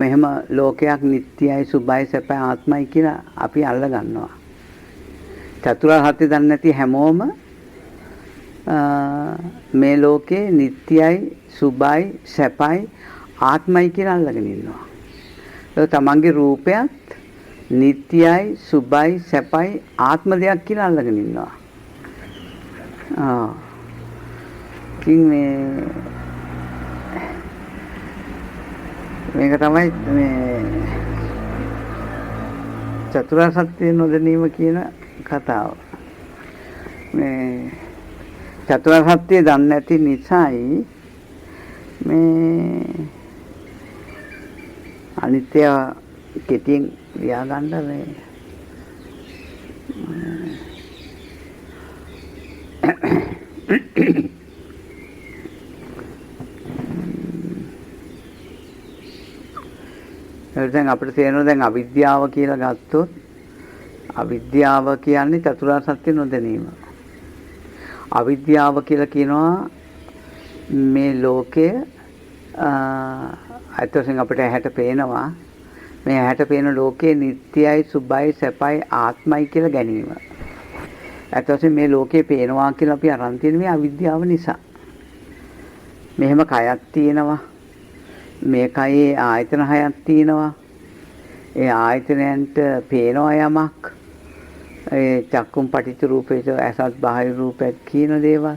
මෙහෙම ලෝකයක් නිට්ටයයි සුභයි සැපයි ආත්මයි කියලා අපි අල්ල ගන්නවා. චතුරාර්ය සත්‍ය දන්නේ නැති හැමෝම මේ ලෝකේ නිට්ටයයි සුභයි සැපයි ආත්මයි කියලා අල්ලගෙන ඉන්නවා. ඒක තමන්ගේ රූපයත් නිට්ටයයි සුභයි සැපයි ආත්ම දෙයක් කියලා අල්ලගෙන ඉන්නවා. ඉතින් මේක තමයි මේ චතුරාර්ය සත්‍ය නොදැනීම කියන කතාව. මේ චතුරාර්ය සත්‍ය දන්නේ නැති නිසායි මේ අනිත්‍ය කෙටියෙන් ලියාගන්න මේ දැන් අපිට තේරෙනවා දැන් අවිද්‍යාව කියලා ගත්තොත් අවිද්‍යාව කියන්නේ චතුරාර්ය සත්‍ය නොදැනීම. අවිද්‍යාව කියලා කියනවා මේ ලෝකය අතොසින් අපිට ඇහැට පේනවා මේ ඇහැට පේන ලෝකේ නිට්ටයයි සුභයි සැපයි ආත්මයි කියලා ගැනීම. අතොසින් මේ ලෝකේ පේනවා කියලා අපි අරන් තියෙන මේ අවිද්‍යාව නිසා. මෙහෙම කයක් තියෙනවා. මේ කයේ ආයතන හයක් තියෙනවා. ඒ ආයතනයන්ට පේනවා යමක්. ඒ චක්කුම් පටිච්ච රූපේච අසත් බාහිර රූපයක් කියන දේවල්.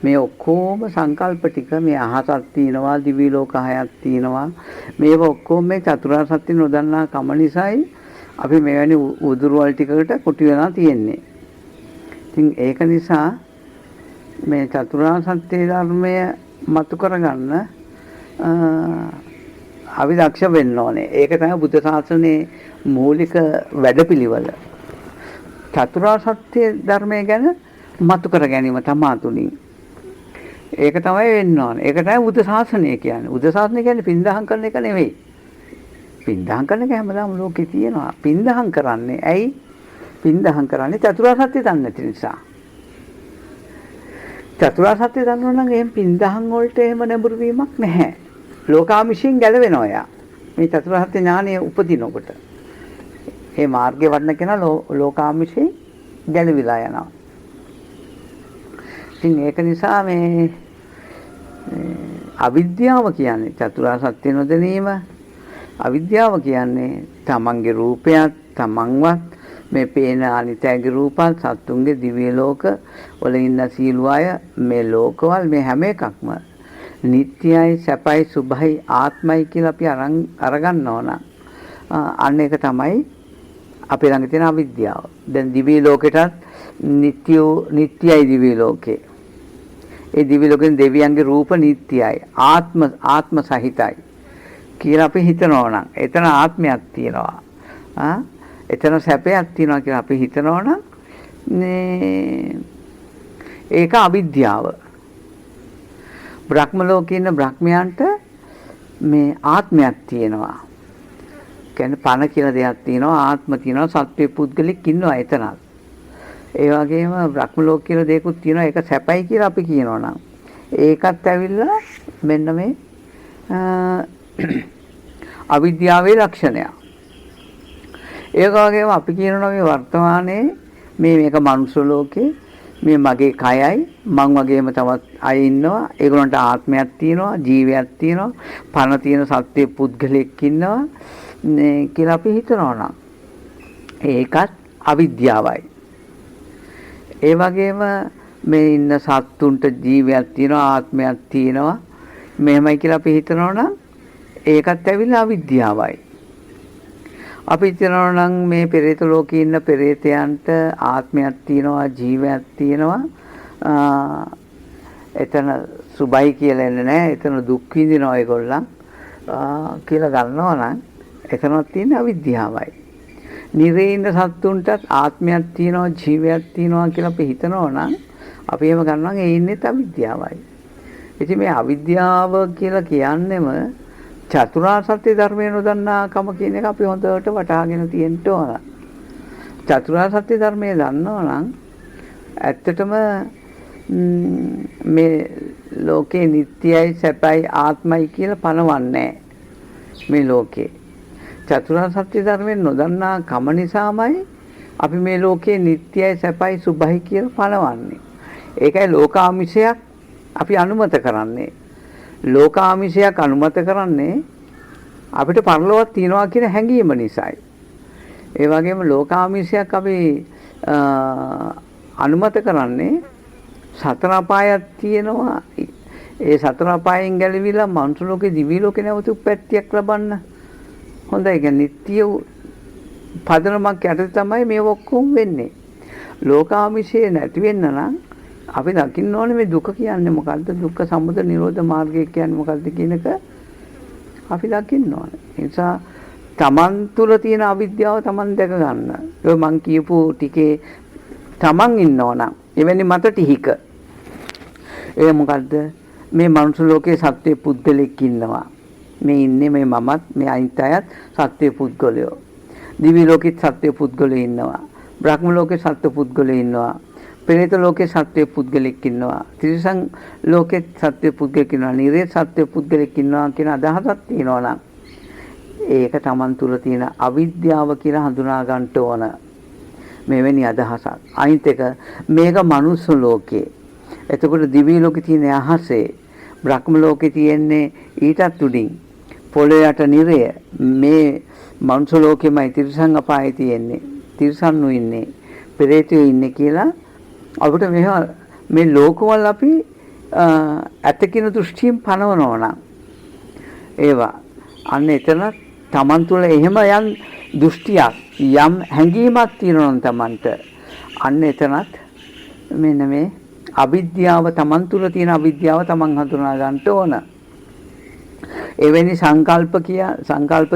මේ ඔක්කොම සංකල්ප ටික මේ අහසක් තියෙනවා, දිවි ලෝක හයක් තියෙනවා. මේව ඔක්කොම මේ චතුරාර්ය සත්‍ය නොදන්නා කම නිසායි අපි මෙවැනි උදුරුවල් ටිකකට කුටි වෙලා තියෙන්නේ. ඉතින් ඒක නිසා මේ චතුරාර්ය සත්‍ය ධර්මය මතු කරගන්න අපි දක්ෂ වෙන්න ඕනේ. ඒක තමයි බුද්ධ ශාසනයේ මූලික වැඩපිළිවෙල. චතුරාර්ය සත්‍ය ධර්මය ගැන මතු කර ගැනීම තමා තුලින්. ඒක තමයි වෙන්න ඕනේ. ඒක තමයි බුද්ධ ශාසනය කියන්නේ. බුද්ධ ශාසනය කියන්නේ පින්දහම් කරන එක නෙවෙයි. පින්දහම් කරන එක හැමදාම ලෝකේ තියෙනවා. පින්දහම් කරන්නේ ඇයි? පින්දහම් කරන්නේ චතුරාර්ය සත්‍ය දන්නේ නැති නිසා. චතුරාර්ය සත්‍ය දන්නවා නම් එහෙම පින්දහම් වලට එහෙම නැඹුරු වීමක් නැහැ. ලෝකාමිෂයෙන් ගැලවෙනවා යා. මේ චතුරාර්ය සත්‍ය ඥානය උපදිනකොට. මේ මාර්ගයේ වඩන කෙනා ලෝකාමිෂයෙන් ගැලවිලා යනවා. ඉතින් ඒක නිසා මේ අවිද්‍යාව කියන්නේ චතුරාර්ය සත්‍ය නොදැනීම. අවිද්‍යාව කියන්නේ තමන්ගේ රූපයත් තමන්වත් මේ පේන අනිත්‍යගේ රූපත් සත්තුන්ගේ දිව්‍ය ලෝක වල ඉන්න සීල අය මේ ලෝකවල මේ හැම එකක්ම නිට්ටයයි සැපයි සුභයි ආත්මයි කියලා අපි අරගන්න ඕන. අන්න ඒක තමයි අපේ ළඟ තියෙන අවිද්‍යාව. දැන් දිව්‍ය ලෝකෙටත් නිට්ටයයි දිව්‍ය ලෝකේ. ඒ දිව්‍ය ලෝකෙන් දෙවියන්ගේ රූප නිට්ටයයි ආත්ම සහිතයි කියලා අපි හිතනවා නම් එතන ආත්මයක් තියෙනවා. එතන සැපයක් තියෙනවා කියලා අපි හිතනවා නම් ඒක අවිද්‍යාව. බ්‍රහ්ම ලෝකේ ඉන්න බ්‍රහ්මයන්ට මේ ආත්මයක් තියෙනවා. කියන්නේ පණ කියලා දෙයක් තියෙනවා, ආත්ම තියෙනවා, සත්‍ය පුද්ගලික ඉන්නවා එතනත්. ඒ වගේම බ්‍රහ්ම ලෝක කියලා දෙයක්ත් තියෙනවා. ඒක සැපයි කියලා අපි කියනවා නම් ඒකත් ඇවිල්ලා මෙන්න මේ අවිද්‍යාවේ ලක්ෂණයක්. ඒක වගේම අපි කියනවා මේ වර්තමානයේ මේක මනුස්ස ලෝකේ මේ මගේ කයයි මං වගේම තවත් අය ඉන්නවා. ඒගොල්ලන්ට ආත්මයක් තියෙනවා, ජීවයක් තියෙනවා, පණ තියෙන සත්‍ය පුද්ගලෙක් ඉන්නවා කියලා අපි හිතනවා නම් ඒකත් අවිද්‍යාවයි. ඒ වගේම මේ ඉන්න සත්තුන්ට ජීවයක් තියෙනවා, ආත්මයක් තියෙනවා මෙහෙමයි කියලා අපි හිතනවා නම් ඒකත් ඇවිල්ලා අවිද්‍යාවයි. අපි හිතනවා නම් මේ පෙරේත ලෝකේ ඉන්න පෙරේතයන්ට ආත්මයක් තියෙනවා, ජීවයක් තියෙනවා. එතන සුභයි කියලා එන්නේ නැහැ. එතන දුක් විඳිනවා ඒගොල්ලන් කියලා ගන්නවා නම් එතනත් තියෙන අවිද්‍යාවයි. නිරේ ඉන්න සත්තුන්ටත් ආත්මයක් තියෙනවා, ජීවයක් තියෙනවා කියලා අපි හිතනවා නම් අපි එහෙම ගන්නවා ඒ ඉන්නේත් අවිද්‍යාවයි. ඉතින් මේ අවිද්‍යාව කියලා කියන්නේම චතුරාර්ය සත්‍ය ධර්මය නොදන්නා කම කියන එක අපි හොඳට වටහාගෙන තියෙන්න ඕන. චතුරාර්ය සත්‍ය ධර්මය දන්නවා නම් ඇත්තටම මේ ලෝකේ නිට්ටයයි සැපයි ආත්මයි කියලා පනවන්නේ මේ ලෝකේ. චතුරාර්ය සත්‍ය ධර්මයෙන් නොදන්නා කම නිසාමයි අපි මේ ලෝකේ නිට්ටයයි සැපයි සුභයි කියලා පනවන්නේ. ඒකයි ලෝකාමිෂයක් අපි අනුමත කරන්නේ. ලෝකාමිෂයක් අනුමත කරන්නේ අපිට පරලොවක් තියනවා කියන හැඟීම නිසායි. ඒ වගේම ලෝකාමිෂයක් අපි අනුමත කරන්නේ සතර අපායක් තියෙනවා. ඒ සතර අපායෙන් ගැලවිලා මනුෂ්‍ය ලෝකේ දිවි ලෝකේ නැවත උප්පත්තියක් ලබන්න. හොඳයි. කියන්නේ නිට්ටිය පදනමක් යටතේ තමයි මේ ඔක්කොම වෙන්නේ. ලෝකාමිෂය නැති වෙන්න නම් අපි දකින්න ඕනේ මේ දුක කියන්නේ මොකද්ද? දුක්ඛ සමුදය නිරෝධ මාර්ගය කියන්නේ මොකද්ද කියන එක අපි දකින්න ඕනේ. ඒ නිසා තමන් තුළ තියෙන අවිද්‍යාව තමන් දැක ගන්න. ඒ මං කියපු ටිකේ තමන් ඉන්නවනම් එවැනි මත ටිහික. ඒ මොකද්ද? මේ මනුෂ්‍ය ලෝකේ සත්‍ය පුද්ගලෙක් ඉන්නවා. මේ ඉන්නේ මේ මමත් මේ අනිත් අයත් සත්‍ය පුද්ගලයෝ. දිවි ලෝකෙත් සත්‍ය පුද්ගලයෝ ඉන්නවා. බ්‍රහ්ම ලෝකේ සත්‍ය පුද්ගලයෝ ඉන්නවා. පෙරේත ලෝකේ සත්‍ය පුද්ගලෙක් ඉන්නවා. තිරිසන් ලෝකෙත් සත්‍ය පුද්ගලෙක් ඉන්නවා. නිරේ සත්‍ය පුද්ගලෙක් ඉන්නවා කියන අදහසක් තියෙනවා නම් ඒක Taman තුල තියෙන අවිද්‍යාව කියලා හඳුනා ගන්න ඕන. මෙවැනි අදහසක්. අනිත් එක මේක මනුස්ස ලෝකේ. එතකොට දිවි ලෝකේ තියෙන අහසේ බ්‍රහ්ම ලෝකේ තියෙන්නේ ඊටත් උඩින් පොළොවේ යට නිරය. මේ මනුස්ස ලෝකෙමයි තිරිසන් අපායේ තියෙන්නේ. තිරිසන්නු ඉන්නේ. පෙරේතයෝ ඉන්නේ කියලා අපිට මේ ලෝකවල අපි ඇතකින දෘෂ්ටියෙන් පනවනවා නම් ඒවා අන්න එතන Taman තුල එහෙම යම් දෘෂ්ටියක් යම් හැඟීමක් තියෙනවා නම් Tamanට අන්න එතනත් මෙන්න මේ අවිද්‍යාව Taman තුල තියෙන අවිද්‍යාව Taman හඳුනා ගන්න ඕන. එවැනි සංකල්ප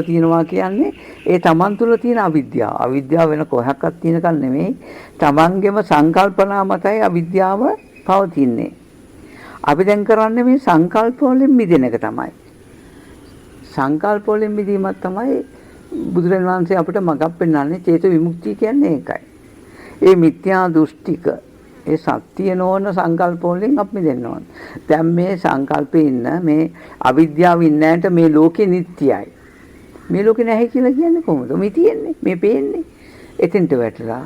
තියෙනවා කියන්නේ ඒ Taman තුල තියෙන අවිද්‍යාව. අවිද්‍යාව වෙන කොහොක්වත් තියෙනකල් නෙමෙයි. Tamanගේම සංකල්පනා මතයි අවිද්‍යාව පවතින්නේ. අපි දැන් කරන්නේ මේ සංකල්ප වලින් මිදෙන එක තමයි. සංකල්ප වලින් මිදීමක් තමයි බුදුරජාණන් වහන්සේ අපිට මඟක් පෙන්වන්නේ. චේතෝ විමුක්තිය කියන්නේ ඒකයි. ඒ මිත්‍යා දෘෂ්ටික ඒ සත්‍ය නොවන සංකල්ප වලින් අපි මිදෙන්න ඕන. දැන් මේ සංකල්පේ ඉන්න මේ අවිද්‍යාව ඉන්නෑට මේ ලෝකේ නිට්ටයයි. මේ ලෝකේ නැහැ කියලා කියන්නේ කොහොමද? මේ තියෙන්නේ, මේ පේන්නේ. එතෙන්ට වැටලා.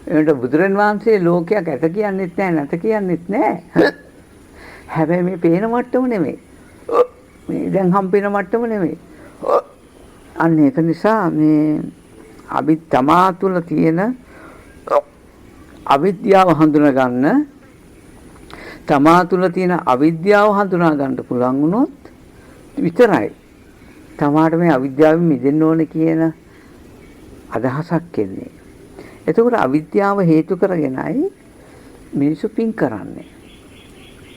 එනට බුදුරන් වහන්සේ ලෝකයක් ඇත කියන්නෙත් නැහැ, නැත කියන්නෙත් නැහැ. හැබැයි මේ පේන මට්ටම නෙමෙයි. මේ දැන් හම්බෙන මට්ටම නෙමෙයි. අන්න ඒක නිසා මේ තමා තුළ තියෙන අවිද්‍යාව හඳුනා ගන්න තමා තුළ තියෙන අවිද්‍යාව හඳුනා ගන්න පුළුවන් වුණොත් විතරයි තමාට මේ අවිද්‍යාවෙන් මිදෙන්න ඕනේ කියන අදහසක් එන්නේ. එතකොට අවිද්‍යාව හේතු කරගෙනයි මිනිස්සු පින් කරන්නේ.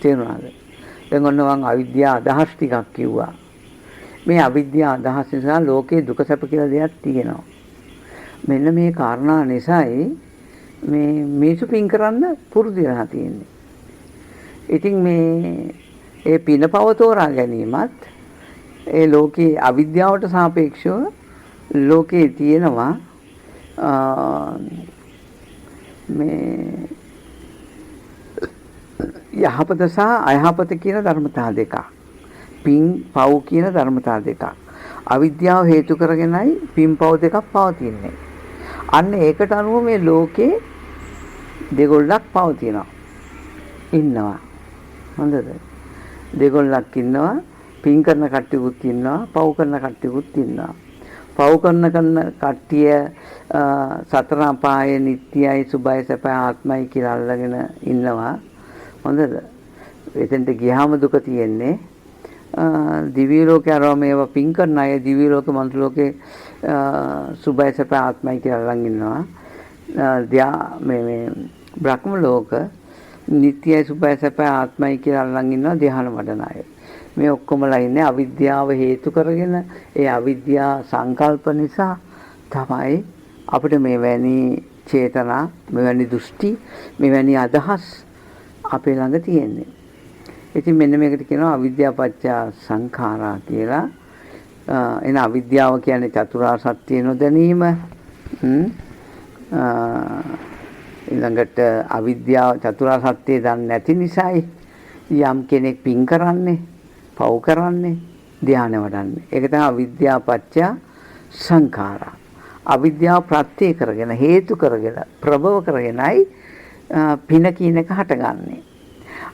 තේරුණාද? දැන් ඔන්න මම අවිද්‍යාව අදහස් ටිකක් කිව්වා. මේ අවිද්‍යාව අදහස් නිසා ලෝකේ දුක සැප කියලා දෙයක් තියෙනවා. මෙන්න මේ කාරණා නිසායි මේ මිනිස්සු පින් කරන්න පුරුදු වෙලා තියෙන්නේ. ඉතින් මේ ඒ පින පව තෝරා ගැනීමත් ඒ ලෝකේ අවිද්‍යාවට සාපේක්ෂව ලෝකේ තියෙනවා මේ යහපත සහ අයහපත කියන ධර්මතා දෙකක්. පින් පව් කියන ධර්මතා දෙකක්. අවිද්‍යාව හේතු කරගෙනයි පින් පව් දෙකක් පවතින්නේ. අන්න ඒකට අනුව මේ ලෝකේ දෙගොල්ලක් පවතිනවා. ඉන්නවා. හොඳද? දෙගොල්ලක් ඉන්නවා. පින් කරන කට්ටියකුත් ඉන්නවා. පව් කරන කට්ටියකුත් ඉන්නවා. පව් කරන කට්ටිය සතර අපායේ නිට්ටයයි සුභයි සැපයි ආත්මයි කියලා අල්ලගෙන ඉන්නවා. හොඳද? එතෙන්ට ගියාම දුක තියෙන්නේ දිව්‍ය ලෝකේ අරව මේවා පින් කරන අය දිව්‍ය ලෝකේ මනුස්ස ලෝකේ සුභයි සැපයි ආත්මයි කියලා අල්ලන් ඉන්නවා. මේ බ්‍රහ්ම ලෝක නිට්ටයයි සුභයි සැපයි ආත්මයි කියලා අල්ලන් ඉන්නවා ධ්‍යාන වඩන අය. මේ ඔක්කොමලා ඉන්නේ අවිද්‍යාව හේතු කරගෙන ඒ අවිද්‍යා සංකල්ප නිසා තමයි අපිට මෙවැනි චේතනා මෙවැනි දෘෂ්ටි මෙවැනි අදහස් අපේ ළඟ තියෙන්නේ. ඉතින් මෙන්න මේකට කියනවා අවිද්‍යාව පත්‍ය සංඛාරා කියලා. එන අවිද්‍යාව කියන්නේ චතුරාර්ය සත්‍ය නොදැනීම. ඊළඟට අවිද්‍යාව චතුරාර්ය සත්‍ය දන්නේ නැති නිසායි යම් කෙනෙක් පින් කරන්නේ, පව් කරන්නේ, ධ්‍යාන වඩන්නේ. ඒක තමයි අවිද්‍යාව පත්‍ය සංඛාරා. අවිද්‍යාව ප්‍රත්‍ය කරගෙන හේතු කරගෙන ප්‍රභව කරගෙනයි පින කියන එක හටගන්නේ.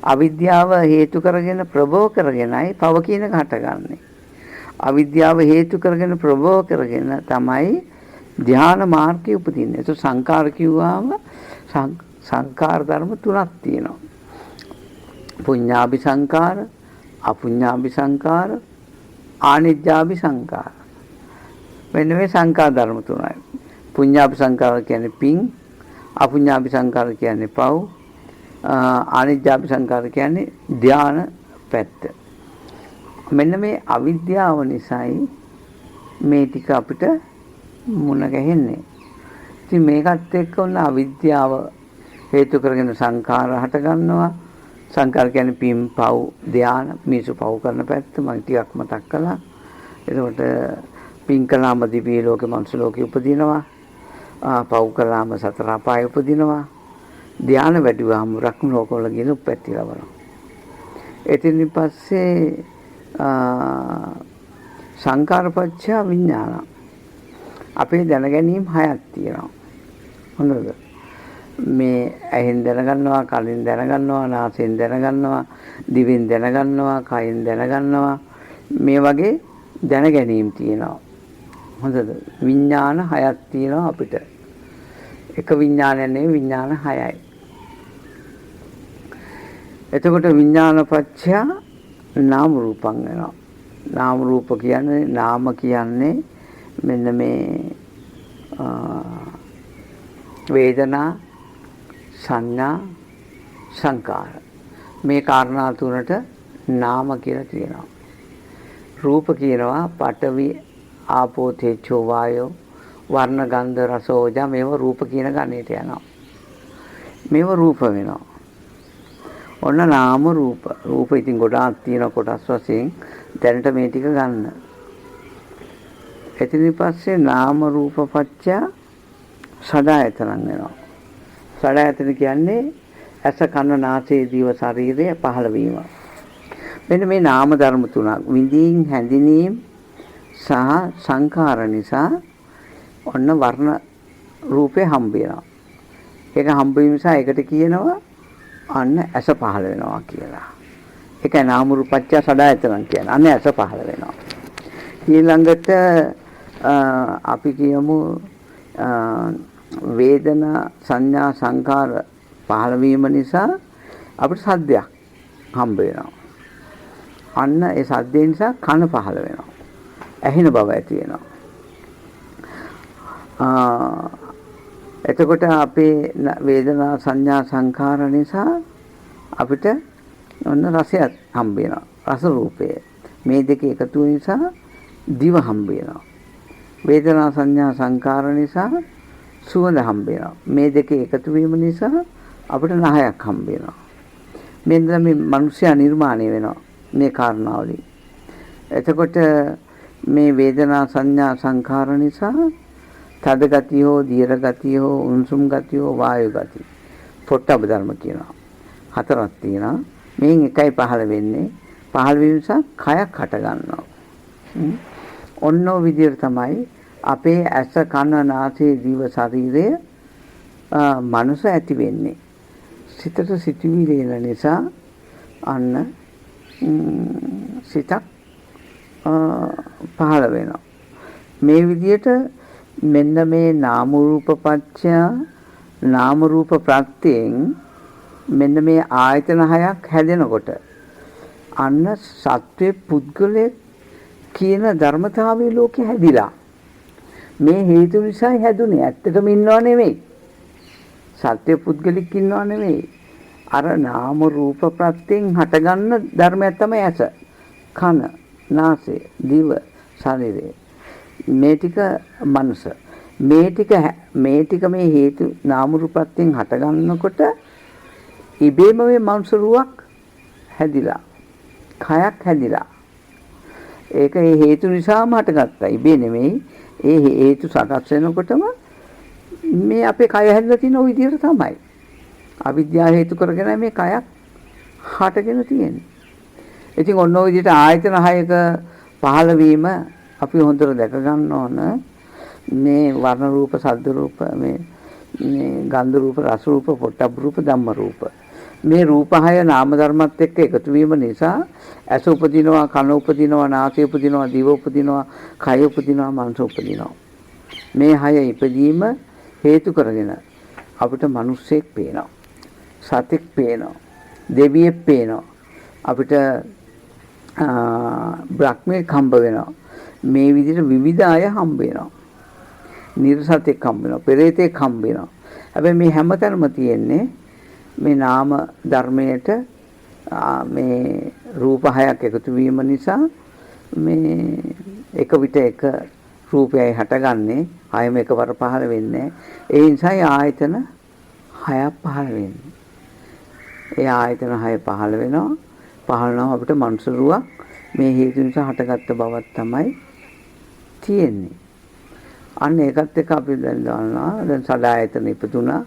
අවිද්‍යාව හේතු කරගෙන ප්‍රභව කරගෙනයි පව කියන එක හටගන්නේ. අවිද්‍යාව හේතු කරගෙන ප්‍රභව කරගෙන තමයි ධ්‍යාන මාර්ගය උපදින්නේ. ඒක සංඛාර කිව්වම සංඛාර ධර්ම තුනක් තියෙනවා. පුඤ්ඤාභි සංඛාර, අපුඤ්ඤාභි සංඛාර, ආනිජ්ජාභි සංඛාර. මෙන්න මේ සංඛාර ධර්ම තුනයි. පුඤ්ඤාභි සංඛාර කියන්නේ පින්, අපුඤ්ඤාභි සංඛාර කියන්නේ පව්, ආනිජ්ජාභි සංඛාර කියන්නේ ධ්‍යාන පැත්ත. මෙන්න මේ අවිද්‍යාව නිසායි මේ ටික අපිට මුණ ගැහෙන්නේ. ඉතින් මේකත් එක්ක උන අවිද්‍යාව හේතු කරගෙන සංඛාර හට ගන්නවා. සංඛාර කියන්නේ පින් පව් ධ්‍යාන මිසු පව් කරන පැත්ත මම ටිකක් මතක් කළා. එතකොට පින් කළාම දිව්‍ය ලෝකේ මනුෂ්‍ය ලෝකේ උපදිනවා. පව් කළාම සතර අපායේ උපදිනවා. ධ්‍යාන වැඩිවම රක්ම ලෝකවල ගිහින් උපැත්ති ලබනවා. එතින් පස්සේ සංකාරපච්චය විඥාන. අපේ දැනගැනීම් හයක් තියෙනවා. හොඳද? මේ ඇහෙන් දැනගන්නවා, කලින් දැනගන්නවා, නාසයෙන් දැනගන්නවා, දිවෙන් දැනගන්නවා, කයෙන් දැනගන්නවා. මේ වගේ දැනගැනීම් තියෙනවා. හොඳද? විඥාන හයක් තියෙනවා අපිට. එක විඥානයක් නෙවෙයි විඥාන හයයි. එතකොට විඥානපච්චය නාම රූපං වෙනවා. නාම රූප කියන්නේ නාම කියන්නේ මෙන්න මේ වේදනා සංඥා සංකාර මේ කාරණා තුනට නාම කියලා කියනවා. රූප කියනවා පඨවි ආපෝ තේජෝ වායෝ වර්ණ ගන්ධ රස ඕජා මේව රූප කියන ගණයට යනවා. මේව රූප වෙනවා. ඔන්න නාම රූප. රූප ඉතින් ගොඩාක් තියෙන කොටස් වශයෙන් දැනට මේ ටික ගන්න. එතනින් පස්සේ නාම රූප පත්‍ය සදායතන වෙනවා. සදායතන කියන්නේ ඇස කන නාසය දිව ශරීරය පහළ වීම. මෙන්න මේ නාම ධර්ම තුනක් විඳින් හැඳිනීම සහ සංඛාර නිසා ඔන්න වර්ණ රූපේ හම්බ වෙනවා. ඒක හම්බ වීම නිසා ඒකට කියනවා අන්න ඇස පහළ වෙනවා කියලා. ඒකයි නාම රූපච්ඡ සදායතන කියන්නේ. අන්න ඇස පහළ වෙනවා. ඊළඟට අපි කියමු වේදනා සංඥා සංකාර පහළ වීම නිසා අපිට සද්දයක් හම්බ වෙනවා. අන්න ඒ සද්දේ නිසා කන පහළ වෙනවා. ඇහෙන බව ඇති වෙනවා. එතකොට අපේ වේදනා සංඥා සංඛාර නිසා අපිට ඔන්න රසයක් හම්බ වෙනවා. රස රූපය. මේ දෙක එකතු වෙන නිසා දිව හම්බ වෙනවා. වේදනා සංඥා සංඛාර නිසා සුවඳ හම්බ වෙනවා. මේ දෙක එකතු වීම නිසා අපිට නහයක් හම්බ වෙනවා. මෙන්න මේ මිනිස්යා නිර්මාණය වෙනවා මේ කාරණාවලින්. එතකොට මේ වේදනා සංඥා සංඛාර නිසා තද ගතිය හෝ දියර ගතිය හෝ උණුසුම් ගතිය හෝ වායු ගතිය පොට්ටබ ධර්ම කියනවා. හතරක් තියෙනවා. මේන් එකයි පහළ වෙන්නේ. පහළ වීම නිසා කයක් හට ගන්නවා. ඔන්න ඔය විදිහට තමයි අපේ ඇස කන නාසය දිව ශරීරය මනස ඇති වෙන්නේ. සිතට සිතුවිලි එන නිසා අන්න සිතක් පහළ වෙනවා. මේ විදිහට මෙන්න මේ නාම රූප පත්‍ය නාම රූප ප්‍රත්‍යයෙන් මෙන්න මේ ආයතන හයක් හැදෙනකොට අන්න සත්වේ පුද්ගලයේ කියන ධර්මතාවයේ ලෝකෙ හැදිලා මේ හේතු නිසා හැදුනේ. ඇත්තටම ඉන්නව නෙවෙයි. සත්‍ය පුද්ගලික ඉන්නව නෙවෙයි. අර නාම රූප ප්‍රත්‍යයෙන් හටගන්න ධර්මයක් තමයි ඇස, කන, නාසය, දිව, ශරීරය. මේ ටික මනස. මේ ටික මේ හේතු නාම රූප ප්‍රත්‍යයෙන් හටගන්නකොට ඉබේම මේ මනුස්ස රුවක් හැදිලා, කයක් හැදිලා. ඒක ඒ හේතු නිසාම හටගත්තා. ඉබේ නෙමෙයි. ඒ හේතු සකස් වෙනකොටම මේ අපේ කය හැදලා තියෙන ওই විදිහට තමයි. අවිද්‍යාව හේතු කරගෙන මේ කයක් හටගෙන තියෙන්නේ. ඉතින් ඔන්න ඔය විදිහට ආයතන හයක පහළ වීම අපි හොඳට දැක ගන්න ඕන මේ වර්ණ රූප, ශබ්ද රූප, මේ ගන්ධ රූප, රස රූප, පොට්ටබ්බ රූප, ධම්ම රූප. මේ රූප හය නාම ධර්මත් එක්ක එකතු වීම නිසා ඇස උපදිනවා, කන උපදිනවා, නාසය උපදිනවා, දිව උපදිනවා, කය උපදිනවා, මනස උපදිනවා. මේ හය ඉපදීම හේතු කරගෙන අපිට මිනිස්සෙක් පේනවා, සතෙක් පේනවා, දෙවියෙක් පේනවා, අපිට බ්‍රහ්මෙක් හම්බ වෙනවා. මේ විදිහට විවිධ අය හම්බ වෙනවා. නිර්සතෙක් හම්බ වෙනවා, පෙරේතෙක් හම්බ වෙනවා. හැබැයි මේ හැමතැනම තියෙන්නේ මේ නාම ධර්මයට මේ රූප හයක් එකතු වීම නිසා මේ එක විට එක රූපයයි හටගන්නේ, හයම එකවර පහළ වෙන්නේ. ඒ නිසායි ආයතන හයක් පහළ වෙන්නේ. ඒ ආයතන හය පහළ වෙනවා. පහළනවා අපිට මනුස්ස රුවක් මේ හේතු නිසා හටගත්ත බවක් තමයි තියෙන්නේ. අන්න ඒකත් එක්ක අපි දැන් දන්නවා දැන් සඩායතන ඉපදුනා.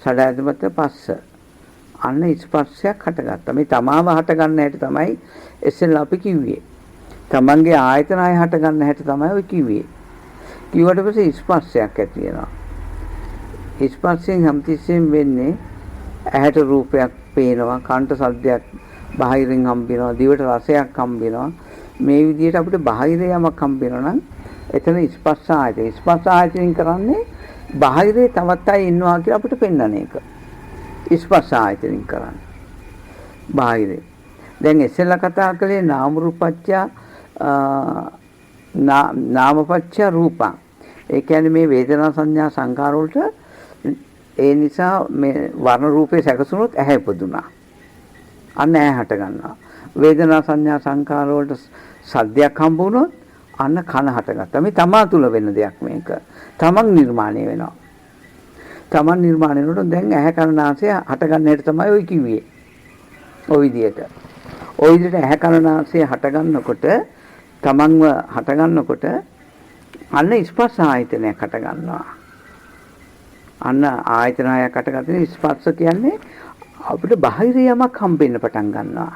සඩායතනපත් පස්ස. අන්න ස්පර්ශයක් හටගත්තා. මේ තමාව හටගන්න හැටි තමයි ඉස්සෙල්ලා අපි කිව්වේ. තමන්ගේ ආයතන ආය හටගන්න හැටි තමයි ඔය කිව්වේ. කිව්වට පස්සේ ස්පර්ශයක් ඇති වෙනවා. ස්පර්ශයෙන් හැමතිස්සෙම වෙන්නේ ඇහැට රූපයක් පේනවා, කනට ශබ්දයක් බාහිරින් හම්බ වෙනවා, දිවට රසයක් හම්බ වෙනවා. මේ විදිහට අපිට බාහිර යමක් හම්බ වෙනවා නම් එතන ස්පර්ශ ආයතන. ස්පර්ශ ආයතනින් කරන්නේ බාහිරේ තවත් අය ඉන්නවා කියලා අපිට පෙන්වන එක. ස්පර්ශ ආයතනින් කරන්නේ බාහිරේ. දැන් ඉස්සෙල්ලා කතා කළේ නාම රූපච්ඡ නාමපච්ඡ රූපං. ඒ කියන්නේ මේ වේදනා සංඥා සංකාර වලට ඒ නිසා මේ වර්ණ රූපේ සැකසුනොත් ඇහැ ඉපදුනා. අන්න ඇහැ හට ගන්නවා. වේදනා සංඥා සංකාර වලට සද්දයක් හම්බ වුණොත් අන්න කන හටගත්තා. මේ තමා තුල වෙන දෙයක් මේක. තමන් නිර්මාණය වෙනවා. තමන් නිර්මාණය වෙනකොට දැන් ඇහැ කන නාසය හටගන්න හැටි තමයි ඔය කිව්වේ. ඔය විදිහට. ඔය විදිහට ඇහැ කන නාසය හටගන්නකොට තමන්ව හටගන්නකොට අන්න ස්පර්ශ ආයතනයක් හටගන්නවා. අන්න ආයතන හයක් හටගන්න ස්පර්ශ කියන්නේ අපිට බාහිර යමක් හම්බෙන්න පටන් ගන්නවා.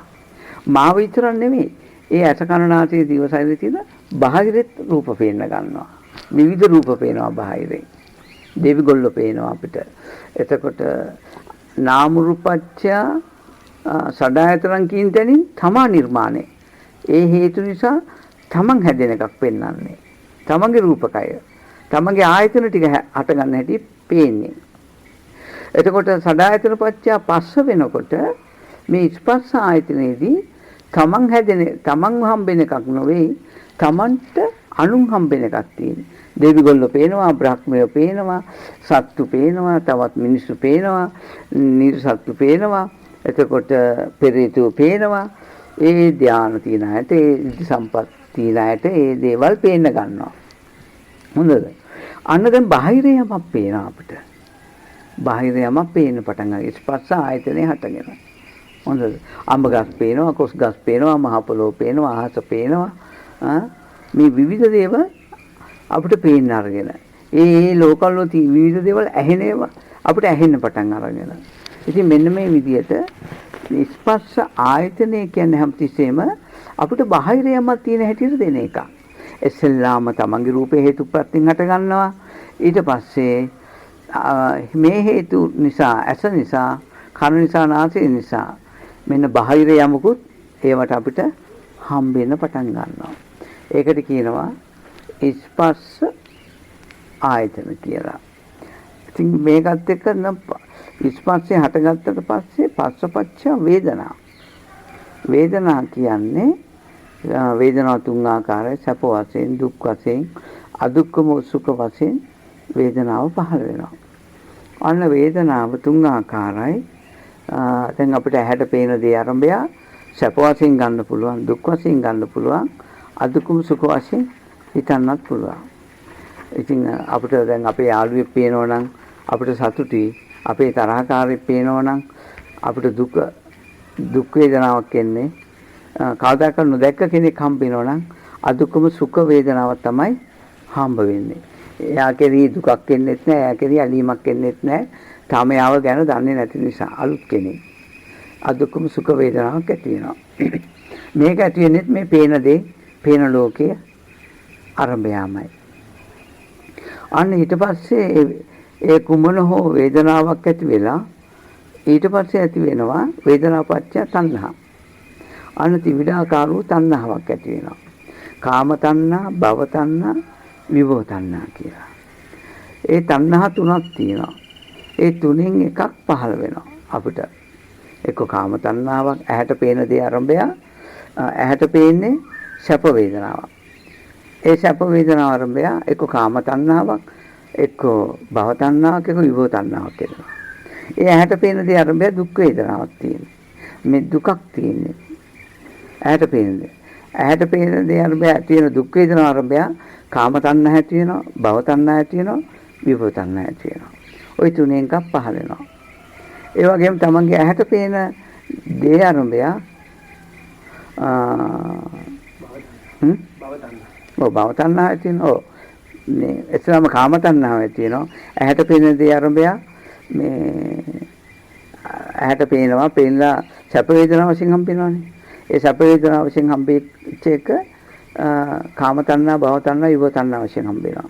මාව විතරක් නෙමෙයි. ඒ ඇස කන නාසය දිව ශරීරය තියෙන බාහිරෙත් රූප පේන්න ගන්නවා. විවිධ රූප පේනවා බාහිරේ. දෙවිගොල්ලෝ පේනවා අපිට. එතකොට නාම රූපච්ඡ සඩායතරන් කියන තැනින් තමා නිර්මාණය. ඒ හේතු නිසා තමන් හැදෙන එකක් පෙන්වන්නේ. තමන්ගේ රූපකය. තමන්ගේ ආයතන ටික හට ගන්න හැටි පේන්නේ. එතකොට සඩායතන පච්චා පස්ස වෙනකොට මේ ස්පර්ශ ආයතනයේදී තමන් හැදෙන තමන් හම්බෙන එකක් නෙවෙයි තමන්ට අනුන් හම්බෙන එකක් තියෙනවා. දෙවිගොල්ලෝ පේනවා, බ්‍රහ්මයෝ පේනවා, සත්තු පේනවා, තවත් මිනිස්සු පේනවා, නිර්සත්තු පේනවා. එතකොට පෙරේතෝ පේනවා. ඒ ධානය තියන අයට, ඒ සම්පත් තියන අයට ඒ දේවල් පේන්න ගන්නවා. හොඳද? අන්න දැන් බාහිර යමක් පේනවා අපිට. බාහිර යමක් පේන්න පටන් ගන්නවා. ස්පර්ශ ආයතනේ හටගෙන. හොඳද? අඹ ගස් පේනවා, කොස් ගස් පේනවා, මහ පොළොව පේනවා, අහස පේනවා. මේ විවිධ දේවල් අපිට පේන්න අරගෙන. ඒ ලෝකවල විවිධ දේවල් ඇහෙනේවා අපිට ඇහෙන්න පටන් අරගෙන. ඉතින් මෙන්න මේ විදිහට ස්පර්ශ ආයතනය කියන්නේ හැමතිස්සෙම අපිට බාහිර යමක් තියෙන හැටියට දෙන එක. එස්සෙල්ලාම තමන්ගේ රූපේ හේතුප්‍රත්‍යයෙන් හට ගන්නවා. ඊට පස්සේ මේ හේතු නිසා, ඇස නිසා, කන නිසා, නාසය නිසා මෙන්න බාහිර යමකුත් ඒවට අපිට හම්බෙන්න පටන් ගන්නවා. ඒකට කියනවා ස්පර්ශ ආයතන කියලා. ඉතින් මේකත් එක්ක ස්පර්ශය හටගත්තට පස්සේ පස්සපච්ච වේදනා. වේදනා කියන්නේ වේදනා තුන් ආකාරයි. සැප වශයෙන්, දුක් වශයෙන්, අදුක්කම සුඛ වශයෙන් වේදනාව පහළ වෙනවා. අන්න වේදනාව තුන් ආකාරයි. දැන් අපිට ඇහැට පේන දේ ආරම්භය සැප වශයෙන් ගන්න පුළුවන්, දුක් වශයෙන් ගන්න පුළුවන්, අදුක්කම සුඛ වශයෙන් හිතන්නත් පුළුවන්. ඉතින් අපිට දැන් අපේ යාළුවෙක් පේනවා නම් අපිට සතුටුයි. අපේ තරහකාරයෙක් පේනවා නම් අපිට දුක් වේදනාවක් එන්නේ. කවදාකවත් නොදැක්ක කෙනෙක් හම්බ වෙනවා නම් අදුක්කම සුඛ වේදනාවක් තමයි හම්බ වෙන්නේ. එයා කෙරෙහි දුකක් එන්නේත් නැහැ, එයා කෙරෙහි ඇලීමක් එන්නේත් නැහැ. තාම යාව ගැන දන්නේ නැති නිසා අලුත් කෙනෙක්. අදුක්කම සුඛ වේදනාවක් ඇති වෙනවා. මේක ඇති වෙන්නේ මේ පේන දේ, පේන ලෝකය අරඹයාමයි. අන්න ඊට පස්සේ ඒ කුමන හෝ වේදනාවක් ඇති වෙලා ඊට පස්සේ ඇති වෙනවා වේදනාපච්චය තණ්හා. අන්න ත්‍රිවිධාකාර වූ තණ්හාවක් ඇති වෙනවා. කාම තණ්හා, භව තණ්හා, විභව තණ්හා කියලා. ඒ තණ්හා තුනක් තියෙනවා. ඒ තුنين එකක් පහළ වෙනවා අපිට. එක්ක කාම තණ්හාවක්, ඇහැට පේන දේ අරඹය, ඇහැට පේන්නේ සැප වේදනාවක්. ඒ සැප වේදනාව අරඹය එක්ක කාම තණ්හාවක්, එක්ක භව තණ්හාවක්, එක්ක විභව තණ්හාවක් කියනවා. ඒ ඇහැට පේන දේ අරඹය දුක් වේදනාවක් තියෙනවා. මේ දුකක් තියෙන්නේ. ඇහැට පේන දේ. ඇහැට පේන දේ අරඹය තියෙන දුක් වේදනාව අරඹය කාම තණ්හා ඇති වෙනවා, භව තණ්හා ඇති වෙනවා, විභව තණ්හා ඇති වෙනවා. ওই තුනෙන් එකක් පහළ වෙනවා. ඒ වගේම තමන්ගේ ඇහැට පේන දේ අරඹය භව තණ්හා ඇති වෙනවා. මේ එතරම් කාම තණ්හාව ඇති වෙනවා. ඇහැට පේන දේ අරඹය මේ ඇහැට පේනවා, පේනලා සැප වේදනාව වශයෙන් හම්බෙනවානේ. ඒ සැප වේදනාව වශයෙන් හම්බෙච්ච එක කාම තණ්හා, භව තණ්හා, විභව තණ්හා වශයෙන් හම්බෙනවා.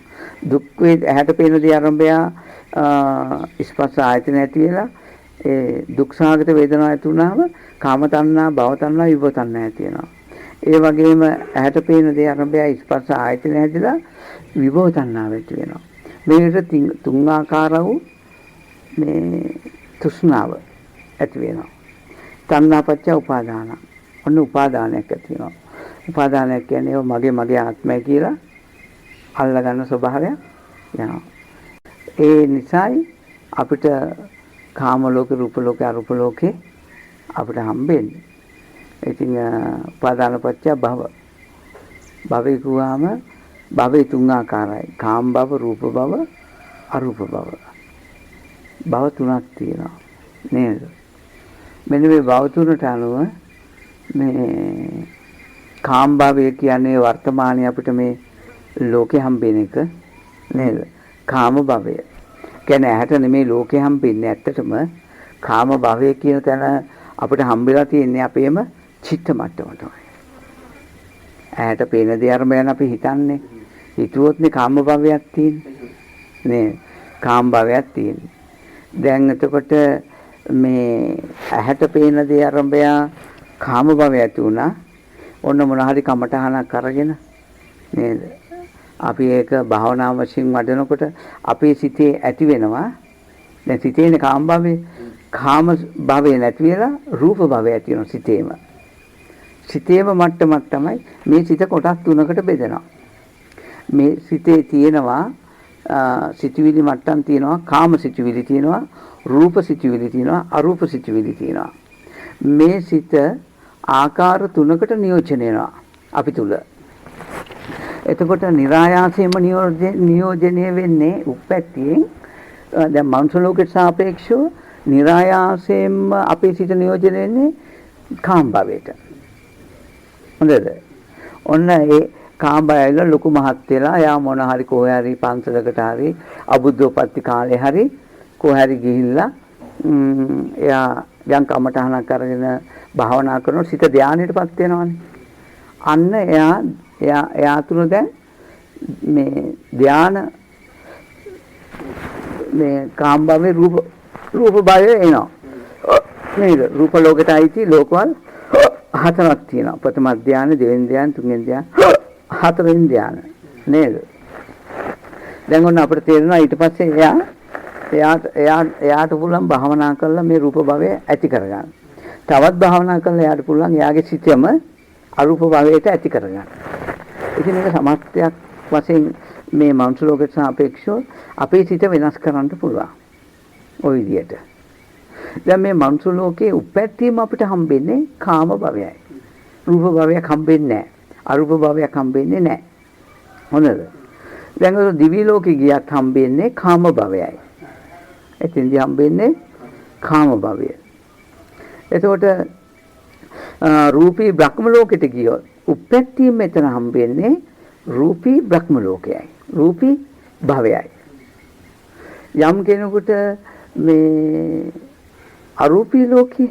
දුක් ඇහැට පේන දේ අරඹය ස්පර්ශ ආයතන ඇති වෙලා ඒ දුක් සහගත වේදනාව ඇති වුණාම කාම තණ්හා, භව තණ්හා, විභව තණ්හා ඇති වෙනවා. ඒ වගේම ඇහැට පේන දේ අරඹය ස්පර්ශ ආයතන හැදිලා විභව තණ්හාව ඇති වෙනවා. මේකට තුන් ආකාර වූ මේ තෘෂ්ණාව ඇති වෙනවා. තණ්හාපච්ච උපාදාන. ඔන්න උපාදානයක් ඇති වෙනවා. උපාදානයක් කියන්නේ මගේ ආත්මය කියලා අල්ලගන්න ස්වභාවයක් යනවා. ඒ නිසායි අපිට කාම ලෝකේ, රූප ලෝකේ, අරූප ලෝකේ අපිට හම්බෙන්නේ. ඉතින් උපාදානපච්ච භව. භවේ කියුවාම භවේ තුන් ආකාරයි. කාම භව, රූප භව, අරූප භව. භව තුනක් තියෙනවා නේද? මෙන්න මේ භව තුනට අනුව මේ කාම භවය කියන්නේ වර්තමානයේ අපිට මේ ලෝකේ හම්බෙන එක නේද? කාම භවය. කියන්නේ ඇහැට නෙමේ ලෝකේ හම්බෙන්නේ. ඇත්තටම කාම භවය කියන තැන අපිට හම්බෙලා තියෙන්නේ අපේම චිත්ත මට්ටමටමයි. ඇහැට පේන දේ අරඹයන් අපි හිතන්නේ. හිතුවොත්නේ කාම භවයක් තියෙන්නේ. නේ? කාම භවයක් තියෙන්නේ. දැන් එතකොට මේ ඇහැට පේන දේ අරඹය කාම භවය ඇති වුණා. ඔන්න මොන හරි කමටහනක් අරගෙන නේද? අපි ඒක භාවනා වශයෙන් වඩනකොට අපේ සිතේ ඇති වෙනවා. දැන් සිතේනේ කාම භවය. කාම භවය නැති වෙලා රූප භවය ඇති වෙනවා සිතේම. සිතේම මට්ටමක් තමයි මේ සිත කොටස් තුනකට බෙදෙනවා. මේ සිතේ තියෙනවා සිතුවිලි මට්ටම් තියෙනවා, කාම සිතුවිලි තියෙනවා, රූප සිතුවිලි තියෙනවා, අරූප සිතුවිලි තියෙනවා. මේ සිත ආකාර තුනකට නියෝජනය වෙනවා අපි තුල. එතකොට નિરાයාසයෙන්ම නියෝජනය වෙන්නේ උප්පැත්තියෙන්. දැන් මනුෂ්‍ය ලෝකයට සාපේක්ෂව નિરાයාසයෙන්ම අපේ සිත නියෝජනය වෙන්නේ කාම භවයට. හොඳද? ඔන්න ඒ කාම භවයල ලොකු මහත් වෙලා යා මොන හරි කොහේ හරි පන්සලකට හරි අබුද්ධෝපත්ති කාලේ හරි කොහේ හරි ගිහිල්ලා එයා යම් කමටහනක් අරගෙන භාවනා කරනකොට සිත ධානයටපත් වෙනවානේ. අන්න එයා තුන දැන් මේ ධාන මේ කාම භවයේ රූප භවය එනවා. නේද? රූප ලෝකයට අයිති ලෝකවල හතරක් තියෙනවා. ප්‍රථම ධානය, දෙවෙනි ධානය, තුන්වෙනි ධානය, හතරවෙනි ධානය. නේද? දැන් ඔන්න අපිට තේරෙනවා ඊට පස්සේ එයාට පුළුවන් භාවනා කරලා මේ රූප භවය ඇති කරගන්න. තවත් භාවනා කරලා එයාට පුළුවන් එයාගේ සිතම අරූප භවයට ඇති කරගන්න. ඉතින් මේක සමස්තයක් වශයෙන් මේ මනුෂ්‍ය ලෝකයට සාපේක්ෂව අපේ සිත වෙනස් කරන්න පුළුවන්. ওই විදිහට. දැන් මේ මනුෂ්‍ය ලෝකයේ උපැත්තියම අපිට හම්බෙන්නේ කාම භවයයි. රූප භවයක් හම්බෙන්නේ නැහැ. අරූප භවයක් හම්බෙන්නේ නැහැ. හොඳද? දැන් ඔය දිවි ලෝකෙ ගියත් හම්බෙන්නේ කාම භවයයි. එතෙන්දී හම්බෙන්නේ කාම භවය. එතකොට රූපී බ්‍රහ්ම ලෝකෙට ගියොත් උප්පැත්තිය මෙතන හම්බෙන්නේ රූපී බ්‍රහ්ම ලෝකයයි. රූපී භවයයි. යම් කෙනෙකුට මේ අරූපී ලෝකේ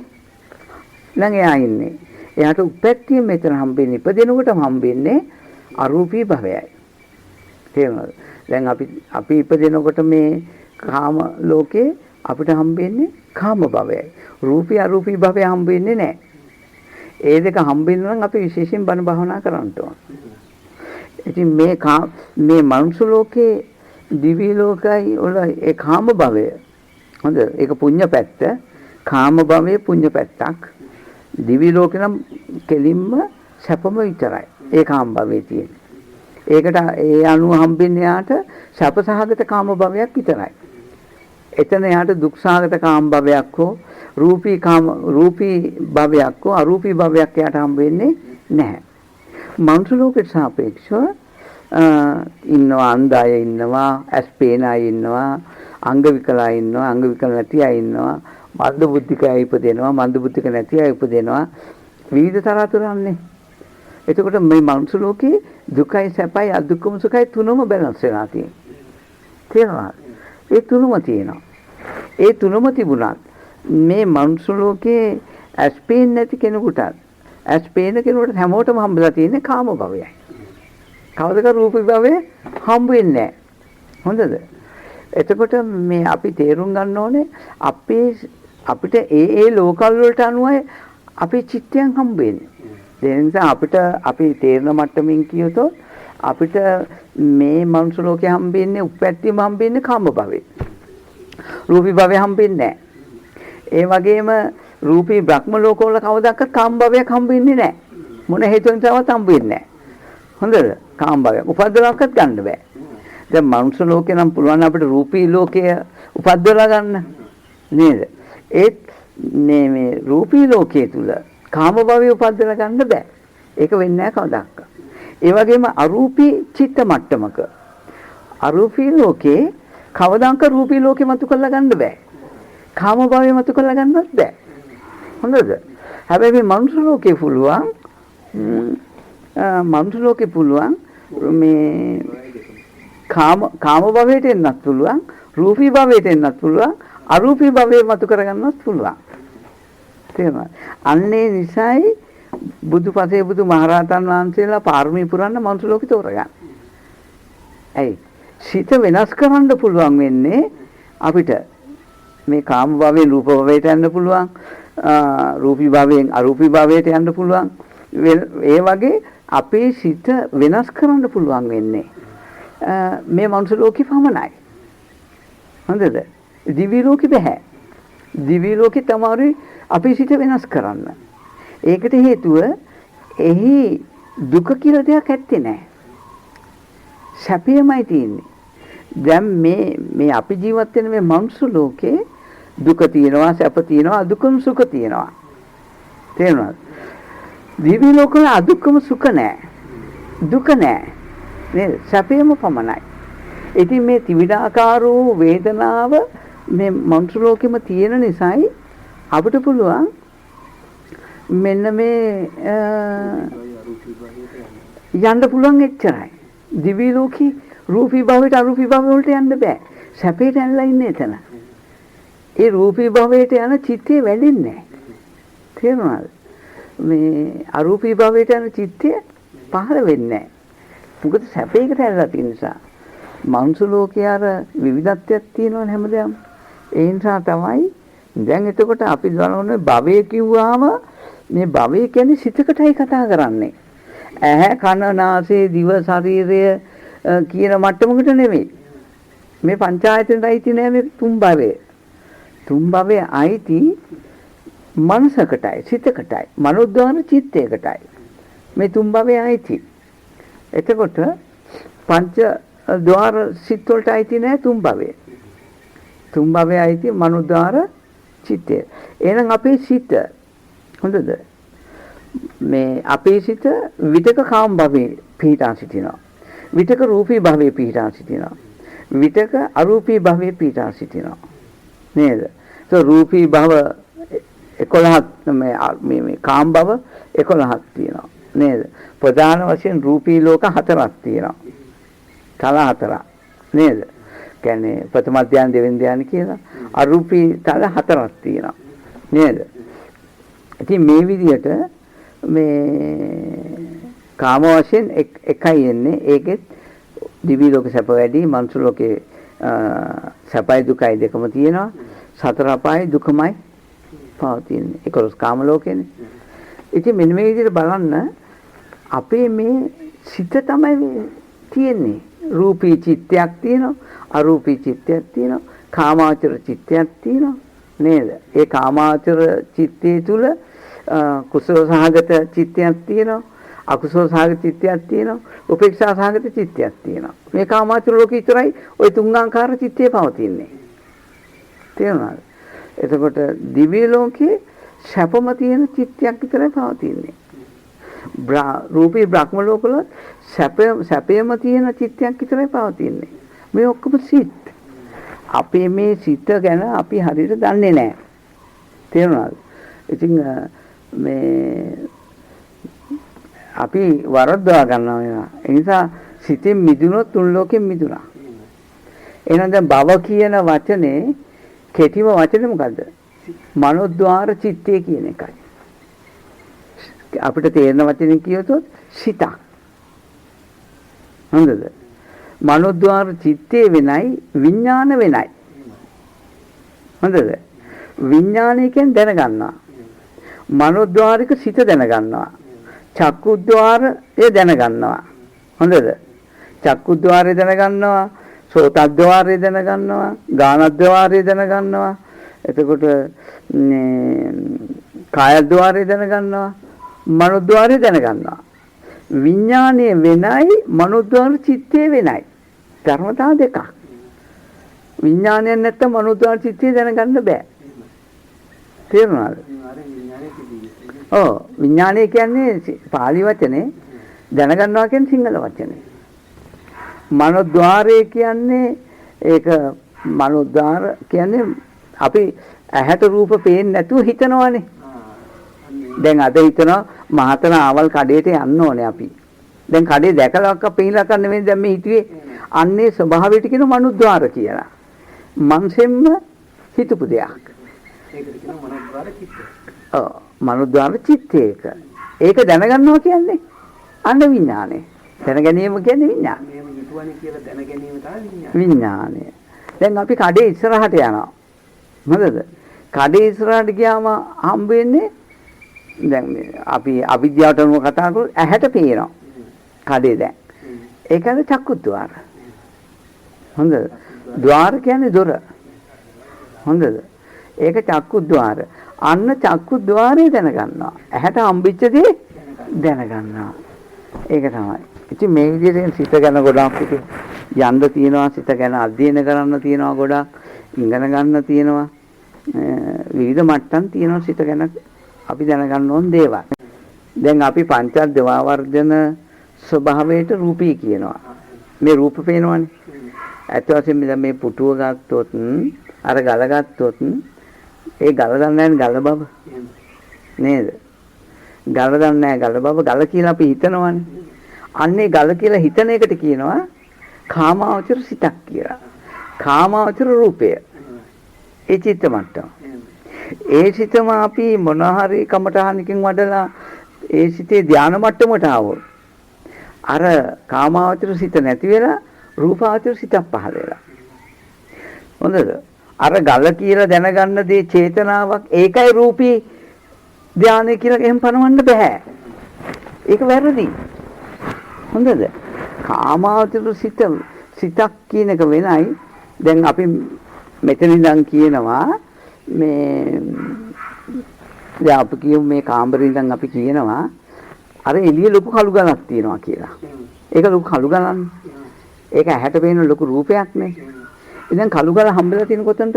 නම් එයා ඉන්නේ. එයාට උප්පැත්තිය මෙතන හම්බෙන්නේ ඉපදෙනකොටම හම්බෙන්නේ අරූපී භවයයි. තේරුණාද? දැන් අපි ඉපදෙනකොට මේ කාම ලෝකේ අපිට හම්බෙන්නේ කාම භවයයි. රූපී අරූපී භවය හම්බෙන්නේ නැහැ. ඒ දෙක හම්බෙන්න නම් අපි විශේෂයෙන් බණ භාවනා කරන්න ඕන. ඉතින් මේ මනුෂ්‍ය ලෝකේ දිවි ලෝකයි වල ඒ කාම භවය හොඳ ඒක පුණ්‍ය පැත්ත. කාම භවයේ පුණ්‍ය පැත්තක්. දිවි ලෝකේ නම් කෙලින්ම සැපම විතරයි. ඒ කාම භවයේ තියෙන්නේ. ඒකට ඒ අනුව හම්බෙන්නේ යාට සැපසහගත කාම භවයක් විතරයි. එතන යාට දුක්සහගත කාම භවයක් හෝ රූපී භවයක් හෝ අරූපී භවයක් යාට හම්බ වෙන්නේ නැහැ. මනුෂ්‍ය ලෝකයට සාපේක්ෂව ඉන්නවා අන්ධ අය ඉන්නවා, ඇස් පේන අය ඉන්නවා, අංග විකල අය ඉන්නවා, අංග විකල නැති අය ඉන්නවා, මන්ද බුද්ධික අය ඉපදෙනවා, මන්ද බුද්ධික නැති අය ඉපදෙනවා. විවිධ තරතුරන්නේ. එතකොට මේ මනුෂ්‍ය ලෝකේ දුකයි සැපයි අදුක්කම සුඛයි තුනම බැලන්ස් වෙලා තියෙනවා. ඒ තුනම තියෙනවා. ඒ තුනම තිබුණත් මේ මනුෂ්‍ය ලෝකේ ඇස් පේන්නේ නැති කෙනෙකුට ඇස් පේන කෙනෙකුට හැමෝටම හම්බලා තියෙන්නේ කාම භවයයි. කවදක රූපී භවය හම්බ වෙන්නේ නැහැ. හොඳද? එතකොට මේ අපි තේරුම් ගන්න ඕනේ අපිට ඒ ලෝකල් වලට අනුව අපේ චිත්තයන් හම්බ වෙන්නේ. ඒ නිසා අපි තේරෙන මට්ටමින් කියතොත් අපිට මේ මනුෂ්‍ය ලෝකේ හම්බෙන්නේ උප්පැත්තියම හම්බෙන්නේ කාම භවෙ. රූපී භවය හම්බෙන්නේ නැහැ. ඒ වගේම රූපී බ්‍රහ්ම ලෝකවල කවදාකවත් කාම භවයක් හම්බෙන්නේ නැහැ. මොන හේතුවෙන් තවත් හම්බෙන්නේ නැහැ. හොඳද? කාම භවයක් උපද්දවන්නවත් ගන්න බෑ. දැන් මනුෂ්‍ය ලෝකේ නම් පුළුවන් අපිට රූපී ලෝකය උපද්දවලා ගන්න. නේද? ඒත් මේ රූපී ලෝකයේ තුල කාම භවය උපද්දලා ගන්න බෑ. ඒක වෙන්නේ නැහැ කවදාවත්. ඒ වගේම අරූපී චිත්ත මට්ටමක අරූපී ලෝකේ කවදාක රූපී ලෝකේ මතු කරලා ගන්න බෑ. කාම භවය මතු කරලා ගන්නවත් බෑ. හොඳද? හැබැයි මේ මනුෂ්‍ය ලෝකේ පුළුවන් මේ කාම භවයට එන්නත් පුළුවන්, රූපී භවයට එන්නත් පුළුවන්, අරූපී භවය මතු කරගන්නත් පුළුවන්. තේරුණාද? අන්නේ නිසායි බුදුපසේ බුදු මහරහතන් වහන්සේලා පාරමී පුරන්න මනුෂ්‍ය ලෝකෙ තෝරගන්න. ඇයි? සිත වෙනස් කරන්න පුළුවන් වෙන්නේ අපිට මේ කාම භවයෙන් රූප භවයට යන්න පුළුවන්, රූපී භවයෙන් අරූපී භවයට යන්න පුළුවන්. ඒ වගේ අපේ සිත වෙනස් කරන්න පුළුවන් වෙන්නේ මේ මනුෂ්‍ය ලෝකෙ පමණයි. හොඳද? දිවි ලෝකෙ බෑ. දිවි ලෝකෙ තමයි අපේ සිත වෙනස් කරන්න. ඒකට හේතුව එහි දුක කියලා දෙයක් ඇත්තේ නැහැ. සැපයමයි තියෙන්නේ. දැන් මේ අපි ජීවත් වෙන මේ මනුෂ්‍ය ලෝකේ දුක තියෙනවා, සැප තියෙනවා, අදුක්කම සුඛ තියෙනවා. තේරුණාද? දිවි ලෝකවල අදුක්කම සුඛ නැහැ. දුක නැහැ. නේද? සැපයම පමණයි. ඉතින් මේ ත්‍රිවිධාකාර වූ වේදනාව මේ මනුෂ්‍ය ලෝකෙම තියෙන නිසායි අපිට පුළුවන් මෙන්න මේ යන්න පුළුවන් එච්චරයි. දිවි ලෝකේ රූපී භවයට අරූපී භව වලට යන්න බෑ. සැපේට ඇනලා ඉන්නේ එතන. ඒ රූපී භවයට යන චිත්තේ වැඩින්නේ නැහැ. තේරුණාද? මේ අරූපී භවයට යන චිත්තය පහළ වෙන්නේ නැහැ. මොකද සැපේකට ඇනලා තියෙන නිසා. මනුෂ්‍ය ලෝකේ අර විවිධත්වයක් තියෙනවනේ හැමදේම. ඒ නිසා තමයි දැන් එතකොට අපි බලන්නේ භවය කිව්වහම මේ භවය කියන්නේ සිතකටයි කතා කරන්නේ. ඇහැ කන නාසය දිව ශරීරය කියන මට්ටමකට නෙමෙයි. මේ පංචායතනෙට අයිති නෑ මේ තුන් භවය. තුන් භවය අයිති මනසකටයි සිතකටයි මනෝද්වාර චිත්තයකටයි. මේ තුන් භවය අයිති. එතකොට පංච ద్వාර සිත් වලට අයිති නෑ තුන් භවය. තුන් භවය අයිති මනෝද්වාර චිත්තය. එහෙනම් අපේ සිත හොඳද? මේ අපේ සිත විතක කාම භවයේ පිහිටා සිටිනවා. විතක රූපී භවයේ පිහිටා සිටිනවා. විතක අරූපී භවයේ පිහිටා සිටිනවා. නේද? රූපී භව 11ක් මේ කාම භව 11ක් තියෙනවා. නේද? ප්‍රධාන වශයෙන් රූපී ලෝක 4ක් තියෙනවා. තල 4ක්. නේද? කියන්නේ ප්‍රථම ධ්‍යාන දෙවෙනි ධ්‍යාන කියලා අරූපී තල 4ක් තියෙනවා. නේද? ඉතින් මේ විදිහට මේ කාම වශයෙන් එකයි එන්නේ. ඒකෙත් දිවි ලෝකේ සැප වැඩි, මනුස්ස ලෝකේ සැපයි දුකයි දෙකම තියෙනවා. සතර අපායි දුකමයි පවතින්නේ. 11 කාම ලෝකේනේ. ඉතින් මෙන්න මේ විදිහට බලන්න අපේ මේ සිත තමයි තියෙන්නේ. රූපී චිත්තයක් තියෙනවා, අරූපී චිත්තයක් තියෙනවා, කාමාවචර චිත්තයක් තියෙනවා නේද? ඒ කාමාවචර චිත්තය තුල කුසල සහගත චිත්තයක් තියෙනවා, අකුසල සහගත චිත්තයක් තියෙනවා, උපේක්ෂා සහගත චිත්තයක් තියෙනවා. මේ කාමාවචර ලෝකේ විතරයි ওই තුන්ආකාර චිත්තේ පවතින්නේ. තේරුණාද? එතකොට දිව්‍ය ලෝකේ සැපම තියෙන චිත්තයක් විතරයි පවතින්නේ. රූපී බ්‍රහ්ම ලෝකවල සැපයම තියෙන චිත්තයක් විතරයි පවතින්නේ. මේ ඔක්කොම සිත්. අපේ මේ සිත ගැන අපි හරියට දන්නේ නැහැ. තේරුණාද? ඉතින් මේ අපි වරද්දවා ගන්නවා ඒවා. ඒ නිසා සිතෙන් මිදුනොත් තුන් ලෝකෙන් මිදුණා. එහෙනම් දැන් භව කියන වචනේ කෙටිම වචනේ මොකද්ද? මනෝද්වාර චිත්තය කියන එකයි. අපිට තේරෙන වචනෙන් කියතොත් සිතක්. හොඳද? මනෝද්වාර චිත්තේ වෙනයි විඥාන වෙනයි. හොඳද? විඥානය කියන්නේ දැනගන්නවා. මනෝද්වාරික සිත දැනගන්නවා. චක්කුද්්වාරය දැනගන්නවා. හොඳද? චක්කුද්්වාරය දැනගන්නවා, සෝතද්්වාරය දැනගන්නවා, ගානද්්වාරය දැනගන්නවා. එතකොට කායද්්වාරය දැනගන්නවා, මනෝද්වාරය දැනගන්නවා. විඥානයේ වෙනයි, මනෝද්වාර චිත්තේ වෙනයි. ධර්මතා දෙකක්. විඥානයක් නැත්නම් මනෝද්වාර චිත්තේ දැනගන්න බෑ. තේරුණාද? ඔව් විඥානය කියන්නේ පාලි වචනේ, දැනගන්නවා කියන්නේ සිංහල වචනේ. මනෝද්වාරය කියන්නේ ඒක මනෝද්වාර කියන්නේ අපි ඇහැට රූප පේන්නේ නැතුව හිතනවානේ. දැන් අද හිතනවා මහතන ආවල් කඩේට යන්න ඕනේ අපි. දැන් කඩේ දැකලා අක්ක පේලා කන්න නෙමෙයි දැන් මේ හිතුවේ. අන්නේ ස්වභාවයට කියන මනෝද්වාර කියලා. මනසෙන්ම හිතපු දෙයක්. ඒකට කියන මනෝද්වාර චිත්තය. ඔව් මනෝද්වාර චිත්තයක. ඒක දැනගන්නවා කියන්නේ අන්න විඥානය. දැන ගැනීම කියන්නේ විඥානය. මේව හිතුවනේ කියලා දැන ගැනීම තමයි විඥානය. දැන් අපි කඩේ ඉස්සරහට යනවා. හොඳද? කඩේ ඉස්සරහට ගියාම හම්බ වෙන්නේ දැන් අපි අවිද්‍යාවට අනුව කතා කරොත් ඇහැට පේනවා. කඩේ දැන්. ඒකද චක්කුද්්වාර. හොඳද? ద్వාර කියන්නේ දොර. හොඳද? ඒක චක්කුද්්වාර. අන්න චක්කුද්්වාරය දැනගන්නවා. ඇහැට හම්බෙච්ච දේ දැනගන්නවා. ඒක තමයි. ඉතින් මේ විදිහට සිත ගැන ගොඩාක් ඉතින් යන්න තියෙනවා, සිත ගැන අධ්‍යයන කරන්න තියෙනවා ගොඩාක්, ඉගෙන ගන්න තියෙනවා. විවිධ මට්ටම් තියෙනවා සිත ගැන අපි දැනගන්න ඕන දේවල්. දැන් අපි පංචද්වාවර්ධන ස්වභාවයට රූපී කියනවා. මේ රූප පේනවනේ. ඇත්ත වශයෙන්ම මේ පුටුව ගත්තොත්, අර ගල ගත්තොත්, ඒ ගල දන්නේ නැහැ ගල බව. නේද? ගල දන්නේ නැහැ ගල බව. ගල කියලා අපි හිතනවනේ. අන්නේ ගල කියලා හිතන එකට කියනවා කාමාවචර සිතක් කියලා. කාමාවචර රූපය. ඒ චිත්ත මට්ටම. ඒ සිතම අපි මොන හරි කමඨහනකින් වඩලා ඒ සිතේ ධානා මට්ටමට ආවොත් අර කාමාවචර සිත නැති වෙලා රූපාවචර සිතක් පහළ වෙලා. හොඳද? අර ගල කියලා දැනගන්න දේ චේතනාවක් ඒකයි රූපී ධානය කියලා එහෙම පනවන්න බෑ. ඒක වැරදි. හොඳද? කාමාවචර සිතක් කියන එක වෙනයි. දැන් අපි මෙතන ඉඳන් කියනවා මේ දැන් අපි කියමු මේ කාමරේ ඉඳන් අපි කියනවා අර එළිය ලොකු කළු ගලක් තියෙනවා කියලා. ඒක ලොකු කළු ගලක්. ඒක ඇහැට පේන ලොකු රූපයක් නේ. ඉතින් කළු ගල හම්බෙලා තියෙන කොතනද?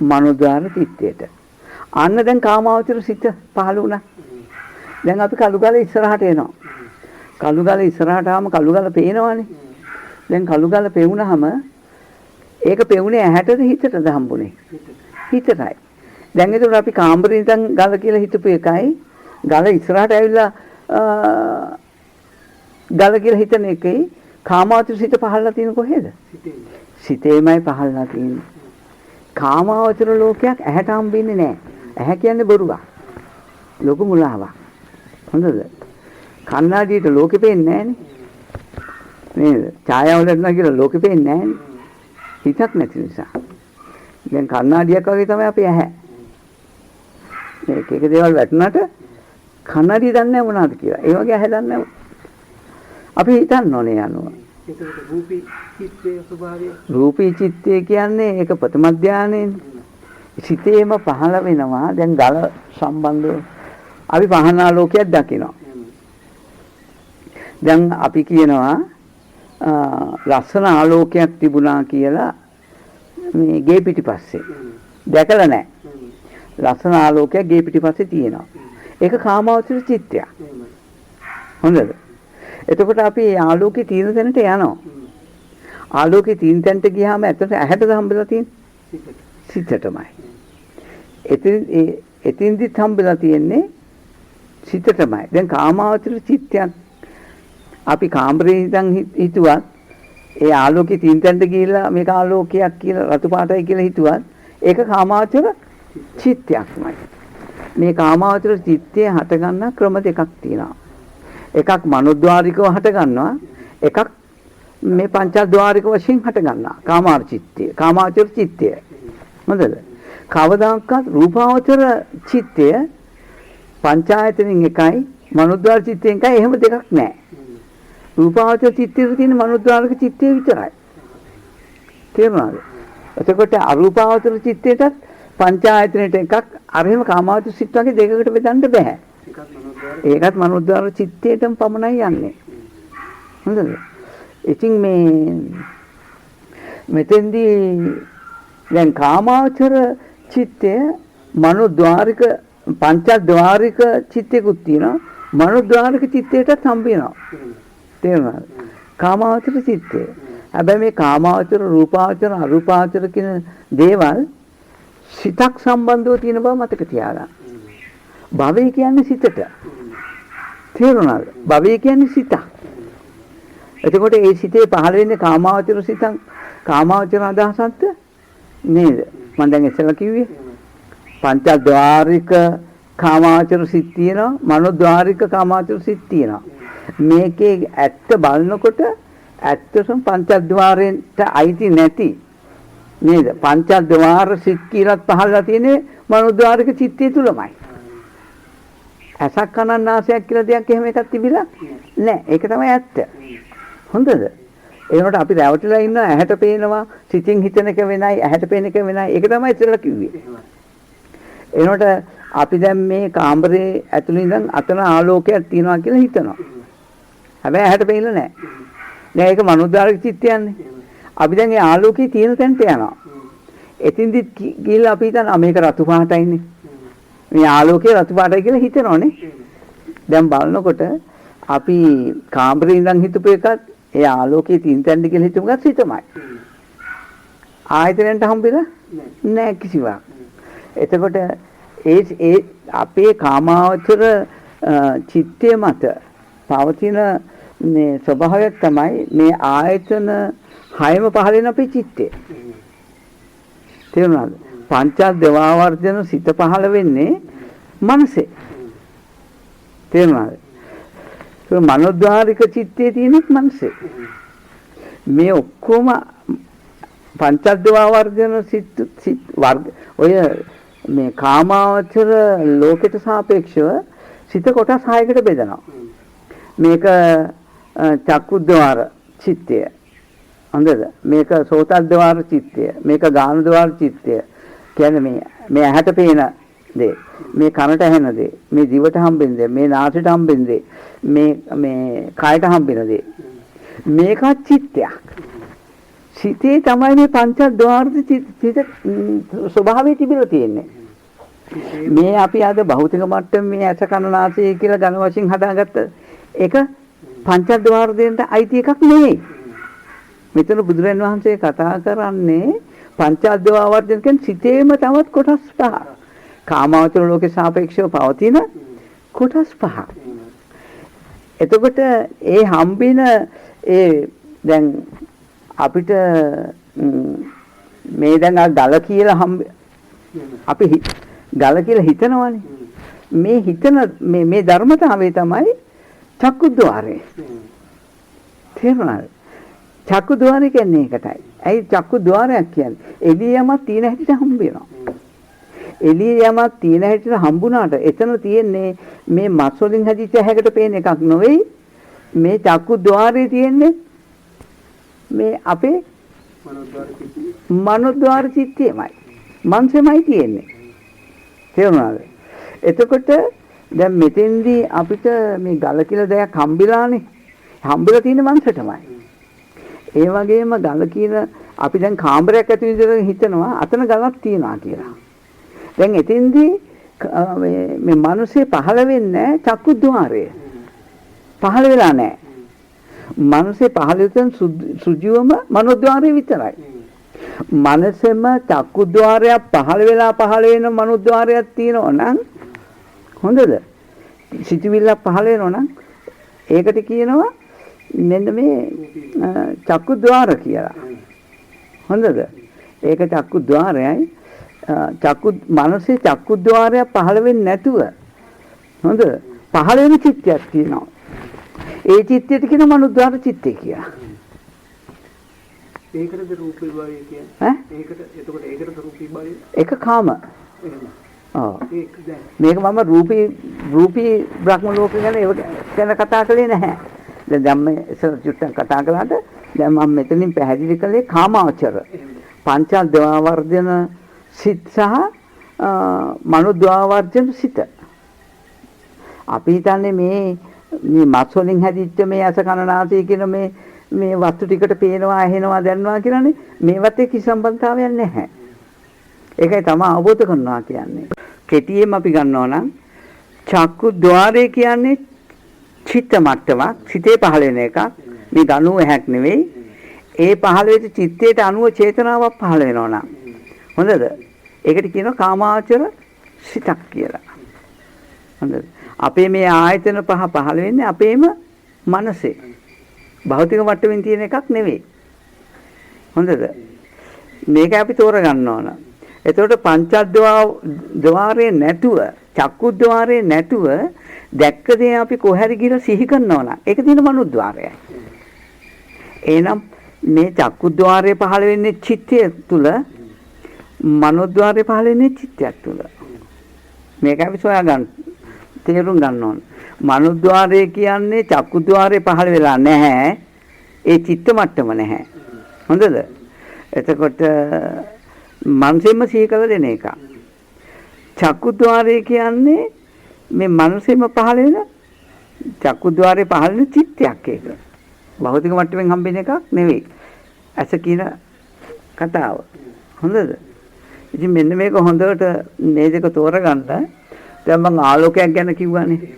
මනෝද්වාර චිත්තයට. අන්න දැන් කාමාවචර සිත පහළ වුණා. දැන් අපි කළු ගල ඉස්සරහට එනවා. කළු ගල ඉස්සරහට ආවම කළු ගල පේනවනේ. දැන් කළු ගල පෙවුනහම ඒක පෙවුනේ ඇහැටද හිතටද හම්බුනේ? හිතටයි. දැන් ඒකට අපි කාමරේ ඉඳන් ගල කියලා හිතපු එකයි ගල ඉස්සරහට ඇවිල්ලා ගල කියලා හිතන එකයි කාමාවචර සිත පහළලා තියෙන කොහෙද? සිතේමයි පහළලා තියෙන්නේ. කාමාවචර ලෝකයක් ඇහැට හම්බෙන්නේ නැහැ. ඇහැ කියන්නේ බොරුවක්. ලොකු මුලාවක්. හොඳද? කන්නාඩියට ලෝකෙ පේන්නේ නැහනේ. නේද? ඡායාව වැටෙනවා කියලා ලෝකෙ පේන්නේ නැහැ. හිතක් නැති නිසා. දැන් කණ්ණාඩියක් වගේ තමයි අපේ ඇහැ. මේක එක දේවල් වැටුණාට කණ්ණාඩිය දන්නේ නැහැ මොනවද කියලා. ඒ වගේ ඇහැ දන්නේ නැහැ. අපි හිතන්න ඕනේ යනවා. ඒකට රූපී චිත්තයේ ස්වභාවය. රූපී චිත්තය කියන්නේ ඒක ප්‍රථම ධානයනේ. සිතේම පහළ වෙනවා. දැන් ගල සම්බන්ධව අපි පහන ආලෝකයක් දකිනවා. දැන් අපි කියනවා ලස්සන ආලෝකයක් තිබුණා කියලා මේ ගේ පිටිපස්සේ. දැකලා නැහැ. ලස්සන ආලෝකයක් ගේ පිටිපස්සේ තියෙනවා. ඒක කාමාවචර චිත්තයක්. හොඳද? එතකොට අපි ආලෝකේ තියෙන තැනට යනවා. ආලෝකේ තියෙන තැනට ගියාම ඇත්තට ඇහැටද හම්බෙලා තියෙන්නේ? සිතටමයි. එතින්දිත් හම්බෙලා තියෙන්නේ සිතටමයි. දැන් කාමාවචර චිත්තයක් අපි කාමරේ ඉඳන් හිතුවත් ඒ ආලෝකේ තියෙන තැනට ගිහිල්ලා මේක ආලෝකයක් කියලා රතු පාටයි කියලා හිතුවත් ඒක කාමාවචර චිත්තයක්මයි. මේ කාමාවචර චිත්තය හටගන්න ක්‍රම දෙකක් තියෙනවා. එකක් මනෝද්වාරිකව හටගන්නවා, එකක් මේ පංචද්වාරික වශයෙන් හටගන්නවා. කාමාවචර චිත්තය. කාමාවචර චිත්තය. හොඳද? කවදාකවත් රූපාවචර චිත්තය පංචායතනෙන් එකයි, මනෝද්වාර චිත්තයෙන් එකයි, එහෙම දෙකක් නැහැ. රූපාවචර චිත්තයේ තියෙන මනෝද්වාරික චිත්තය විතරයි. තේරුණාද? එතකොට අරූපාවචර චිත්තයටත් පංචායතනෙට එකක් අරහෙම කාමාවචර චිත්ත වගේ දෙකකට බෙදන්න බෑ. ඒකත් මනෝද්වාර චිත්තයටම පමණයි යන්නේ. හොඳද? ඉතින් මෙතෙන්දී දැන් කාමාවචර චිත්තය මනෝද්වාරික පංචද්වාරික චිත්තයකුත් තියෙනවා. මනෝද්වාරික චිත්තයටත් හම්බ වෙනවා. තේරුණාද? කාමාවචර චිත්තය. හැබැයි මේ කාමාවචර, රූපාවචර, අරූපාවචර කියන දේවල් සිතක් සම්බන්ධව තියෙන බව මතක තියාගන්න. භවය කියන්නේ සිතට. තේරුණාද? භවය කියන්නේ සිතක්. එතකොට ඒ සිතේ පහළ වෙන්නේ කාමාවචර සිතක්, කාමාවචර අදහසක්ද නේද? මම දැන් ඉස්සෙල්ලා කිව්වේ පංචද්වාරික කාමාවචර සිත් තියෙනවා, මනෝද්වාරික කාමාවචර සිත් තියෙනවා. මේකේ ඇත්ත බලනකොට ඇත්තටම පංචද්වාරෙන්ට අයිති නැති නේද? පංචද්වාර සිත් කියලාත් පහළලා තියෙන්නේ මනෝද්වාරික චිත්තය තුලමයි. අසක් කනන් නාසයක් කියලා දෙයක් එහෙම එකක් තිබිලා නැහැ. ඒක තමයි ඇත්ත. හොඳද? ඒනකොට අපි රැවටිලා ඉන්නවා, ඇහැට පේනවා, සිතින් හිතන එක වෙනයි, ඇහැට පේන එක වෙනයි. ඒක තමයි ඉස්සෙල්ලා කිව්වේ. ඒනකොට අපි දැන් මේ කාමරේ ඇතුළේ ඉඳන් අතන ආලෝකයක් තියෙනවා කියලා හිතනවා. හැබැයි ඇහැට පේන්නේ නැහැ. දැන් ඒක මනෝද්වාරික චිත්තයන්නේ. අපි දැන් ඒ ආලෝකයේ තියෙන තැනට යනවා. එතින්දි ගිහිල්ලා අපි හිතනවා මේක රතු පාටයිනේ. මේ ආලෝකයේ රතු පාටයි කියලා හිතනෝනේ. දැන් බලනකොට අපි කාමරේ ඉඳන් හිතපු එකත් ඒ ආලෝකයේ තියෙන තැනට කියලා හිතමු ගත් හිතමයි. ආයතනයට හම්බෙලා නැහැ කිසිවක්. එතකොට ඒ අපේ කාමාවචර චිත්තය මත පවතින මේ ස්වභාවයක් තමයි මේ ආයතන හයම පහළ වෙන අපේ චිත්තය. තේරුණාද? පංචද්වාවර්ජන සිත පහළ වෙන්නේ මනසේ. තේරුණාද? ඒ මනෝද්වාරික චිත්තයේ තියෙනෙත් මනසේ. මේ ඔක්කොම පංචද්වාවර්ජන සිත් වර්ග ඔය මේ කාමාවචර ලෝකයට සාපේක්ෂව සිත කොටස් 6කට බෙදනවා. මේක චක්කුද්වාර චිත්තය. හොඳද? මේක සෝතද්වාර චිත්තය. මේක ගානද්වාර චිත්තය. කියන්නේ මේ ඇහැට පේන දේ, මේ කනට ඇහෙන දේ, මේ දිවට හම්බෙන දේ, මේ නාසයට හම්බෙන දේ, මේ කයට හම්බෙන දේ. මේක චිත්තයක්. සිතේ තමයි මේ පංචද්වාර චිත්ත ස්වභාවය තිබිලා තියෙන්නේ. මේ අපි අද භෞතික මට්ටමේ මේ ඇස කන නාසය කියලා ඝන වශයෙන් හදාගත්ත ඒක පංචද්වාර දෙන්නට අයිති එකක් නෙවෙයි. මෙතන බුදුරන් වහන්සේ කතා කරන්නේ පංචද්වාරවර්ජන කියන්නේ සිතේම තවත් කොටස් පහ. කාමාවචර ලෝකේ සාපේක්ෂව පවතින කොටස් පහ. එතකොට ඒ හම්බෙන දැන් අපිට මේ දැන් ගල කියලා අපි ගල කියලා හිතනවානේ. මේ හිතන මේ ධර්මතාවය තමයි චක්කුද්්වාරය. තේරුණාද? චක්කු ద్వාරය කියන්නේ ඒකටයි. ඇයි චක්කු ద్వාරයක් කියන්නේ? එළිය යමක් තියෙන හැටියට හම්බ වෙනවා. එළිය යමක් තියෙන හැටියට හම්බුණාට එතන තියෙන්නේ මේ මස් වලින් හැදිච්ච හැකට පේන එකක් නෙවෙයි. මේ චක්කු ద్వාරයේ තියෙන්නේ මේ අපේ මනෝද්වාර චිත්තයමයි. මනසෙමයි තියෙන්නේ. තේරුණාද? එතකොට දැන් මෙතෙන්දී අපිට මේ ගල කියලා දෙයක් හම්බිලානේ. හම්බිලා තියෙන මනසටමයි. ඒ වගේම ගල කියලා අපි දැන් කාමරයක් ඇතුළේ ඉඳලා හිතනවා අතන ගලක් තියනවා කියලා. දැන් එතෙන්දී මේ මනුස්සේ පහළ වෙන්නේ චක්කුද්්වාරය. පහළ වෙලා නැහැ. මනුස්සේ පහළ වෙන සුජීවම මනෝද්වාරය විතරයි. මනසෙම චක්කුද්්වාරයක් පහළ වෙන මනෝද්වාරයක් තියෙනවා නම් හොඳද? සිතුවිල්ලක් පහළ වෙනවා නම් ඒකට කියනවා මෙන්න මේ චක්කුද්්වාර කියලා. හොඳද? ඒක චක්කුද්්වාරයයි. මනසේ චක්කුද්්වාරයක් පහළ වෙන්නේ නැතුව හොඳ පහළ වෙන චිත්තයක් තියෙනවා. ඒ චිත්තයට කියන මනෝද්වාර චිත්තය කියලා. ඒකටද රූපී භාවය කියන්නේ? එතකොට ඒකටද රූපී භාවය? ඒක කාම. ඔව්. මේක මම රූපී බ්‍රහ්ම ලෝක ගැන කතා කළේ නැහැ. දැන් ධම්මේ චුට්ටක් කතා කළාට දැන් මම මෙතනින් පැහැදිලි කළේ කාමාවචර. පංචද්වාවර්ජන සිත් සහ මනෝද්වාවර්ජන සිත. අපි හිතන්නේ මේ මස් වලින් හැදිච්ච මේ අස කන නාසය කියන මේ වස්තු ටිකට පේනවා ඇහෙනවා දැනනවා කියලානේ. මේවත් එක්ක සම්බන්ධතාවයක් නැහැ. ඒකයි තමයි අවබෝධ කරනවා කියන්නේ. කෙටියෙන් අපි ගන්නවා නම් චක්කු ద్వාරය කියන්නේ චිත්ත මට්ටමක්, සිතේ පහළ වෙන එකක්. මේ 91ක් නෙවෙයි. ඒ පහළ වෙච්ච චිත්තයට අනුව චේතනාවක් පහළ වෙනවා නම්. හොඳද? ඒකට කියනවා කාමාවචර සිතක් කියලා. හොඳද? අපේ මේ ආයතන පහ පහළ වෙන්නේ අපේම මනසේ. භෞතික මට්ටමින් තියෙන එකක් නෙවෙයි. හොඳද? මේක අපි තෝරගන්න ඕන. එතකොට පංචද්වාරයේ නැතුව, චක්කුද්්වාරයේ නැතුව දැක්ක දේ අපි කොහරි ගිහලා සිහි කරනවා නම් ඒක තියෙන මනෝද්වාරයයි. එහෙනම් මේ චක්කුද්්වාරයේ පහළ වෙන්නේ චිත්තය තුල, මනෝද්වාරයේ පහළ වෙන්නේ චිත්තයක් තුල. මේක අපි සොයාගන්න තේරුම් ගන්න ඕන. මනෝද්වාරය කියන්නේ චක්කුද්්වාරයේ පහළ වෙලා නැහැ. ඒ චිත්ත මට්ටම නැහැ. හොඳද? එතකොට මනසෙම සිහි කළ දෙන එක. චක්කුද්්වාරය කියන්නේ මේ මනසෙම පහළ වෙන චක්කුද්්වාරයේ පහළ වෙන චිත්තයක් ඒක. භෞතික මට්ටමින් හම්බෙන එකක් නෙවෙයි. ඇස කියන කතාව. හොඳද? ඉතින් මෙන්න මේක හොඳට මේ දෙක තෝරගන්න. දැන් මම ආලෝකයක් ගැන කිව්වනේ.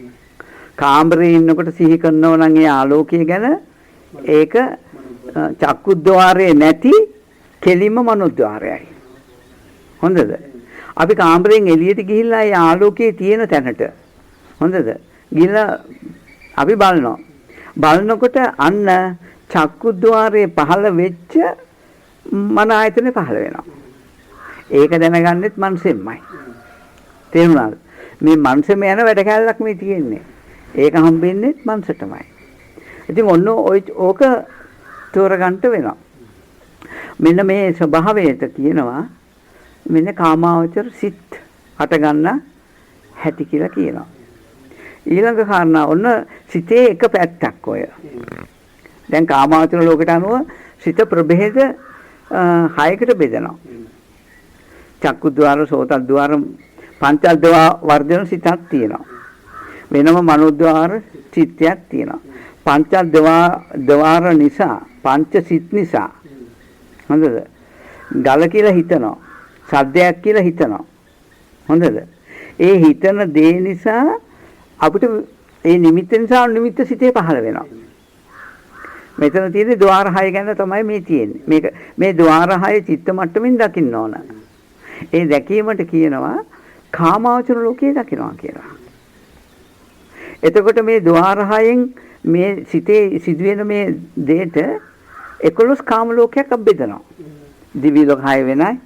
කාමරේ ඉන්නකොට සිහි කරනවා නම් ඒ ආලෝකය ගැන ඒක චක්කුද්්වාරයේ නැති කෙලින්ම මනෝද්වාරයයි. හොඳද? අපි කාමරෙන් එළියට ගිහිල්ලා ඒ ආලෝකයේ තියෙන තැනට හොඳද? ගිහිල්ලා අපි බලනවා. බලනකොට අන්න චක්කුද්්වාරයේ පහළ වෙච්ච මන ආයතනේ පහළ වෙනවා. ඒක දැනගන්නෙත් මනසෙන්මයි. තේරුණාද? මේ මනසෙම යන වැඩ කැලලක් මේ තියෙන්නේ. ඒක හම්බෙන්නේ මනසටමයි. ඉතින් ඔන්න ඕක තෝරගන්න වෙනවා. මෙන්න මේ ස්වභාවයට කියනවා මෙන්න කාමාවචර සිත් හට ගන්න හැටි කියලා කියනවා. ඊළඟ කාරණා ඔන්න සිතේ එක පැත්තක් ඔය. දැන් කාමාවචර ලෝකයට අනුව සිත ප්‍රභේද 6කට බෙදෙනවා. චක්කුද්්වාර, සෝතද්්වාර, පංචද්වාර වර්ධන සිතක් තියෙනවා. වෙනම මනෝද්වාර චිත්තයක් තියෙනවා. පංචද්වාර නිසා, පංච සිත් නිසා හොඳද? ගල කියලා හිතනවා. සද්දයක් කියලා හිතනවා. හොඳද? ඒ හිතන දේ නිසා අපිට ඒ නිමිත්ත නිසා නිමිත්ත සිතේ පහළ වෙනවා. මෙතන තියෙන්නේ ద్వාර 6 ගැන තමයි මේ තියෙන්නේ. මේක මේ ద్వාර 6 චිත්ත මට්ටමින් දකින්න ඕන. ඒ දැකීමට කියනවා කාමාවචර ලෝකයේ දකින්නවා කියලා. එතකොට මේ ద్వාර 6න් මේ සිතේ සිදුවෙන මේ දෙයට 11 කාම ලෝකයක් අබ්බෙදනවා. දිවි ලෝක 6 වෙනයි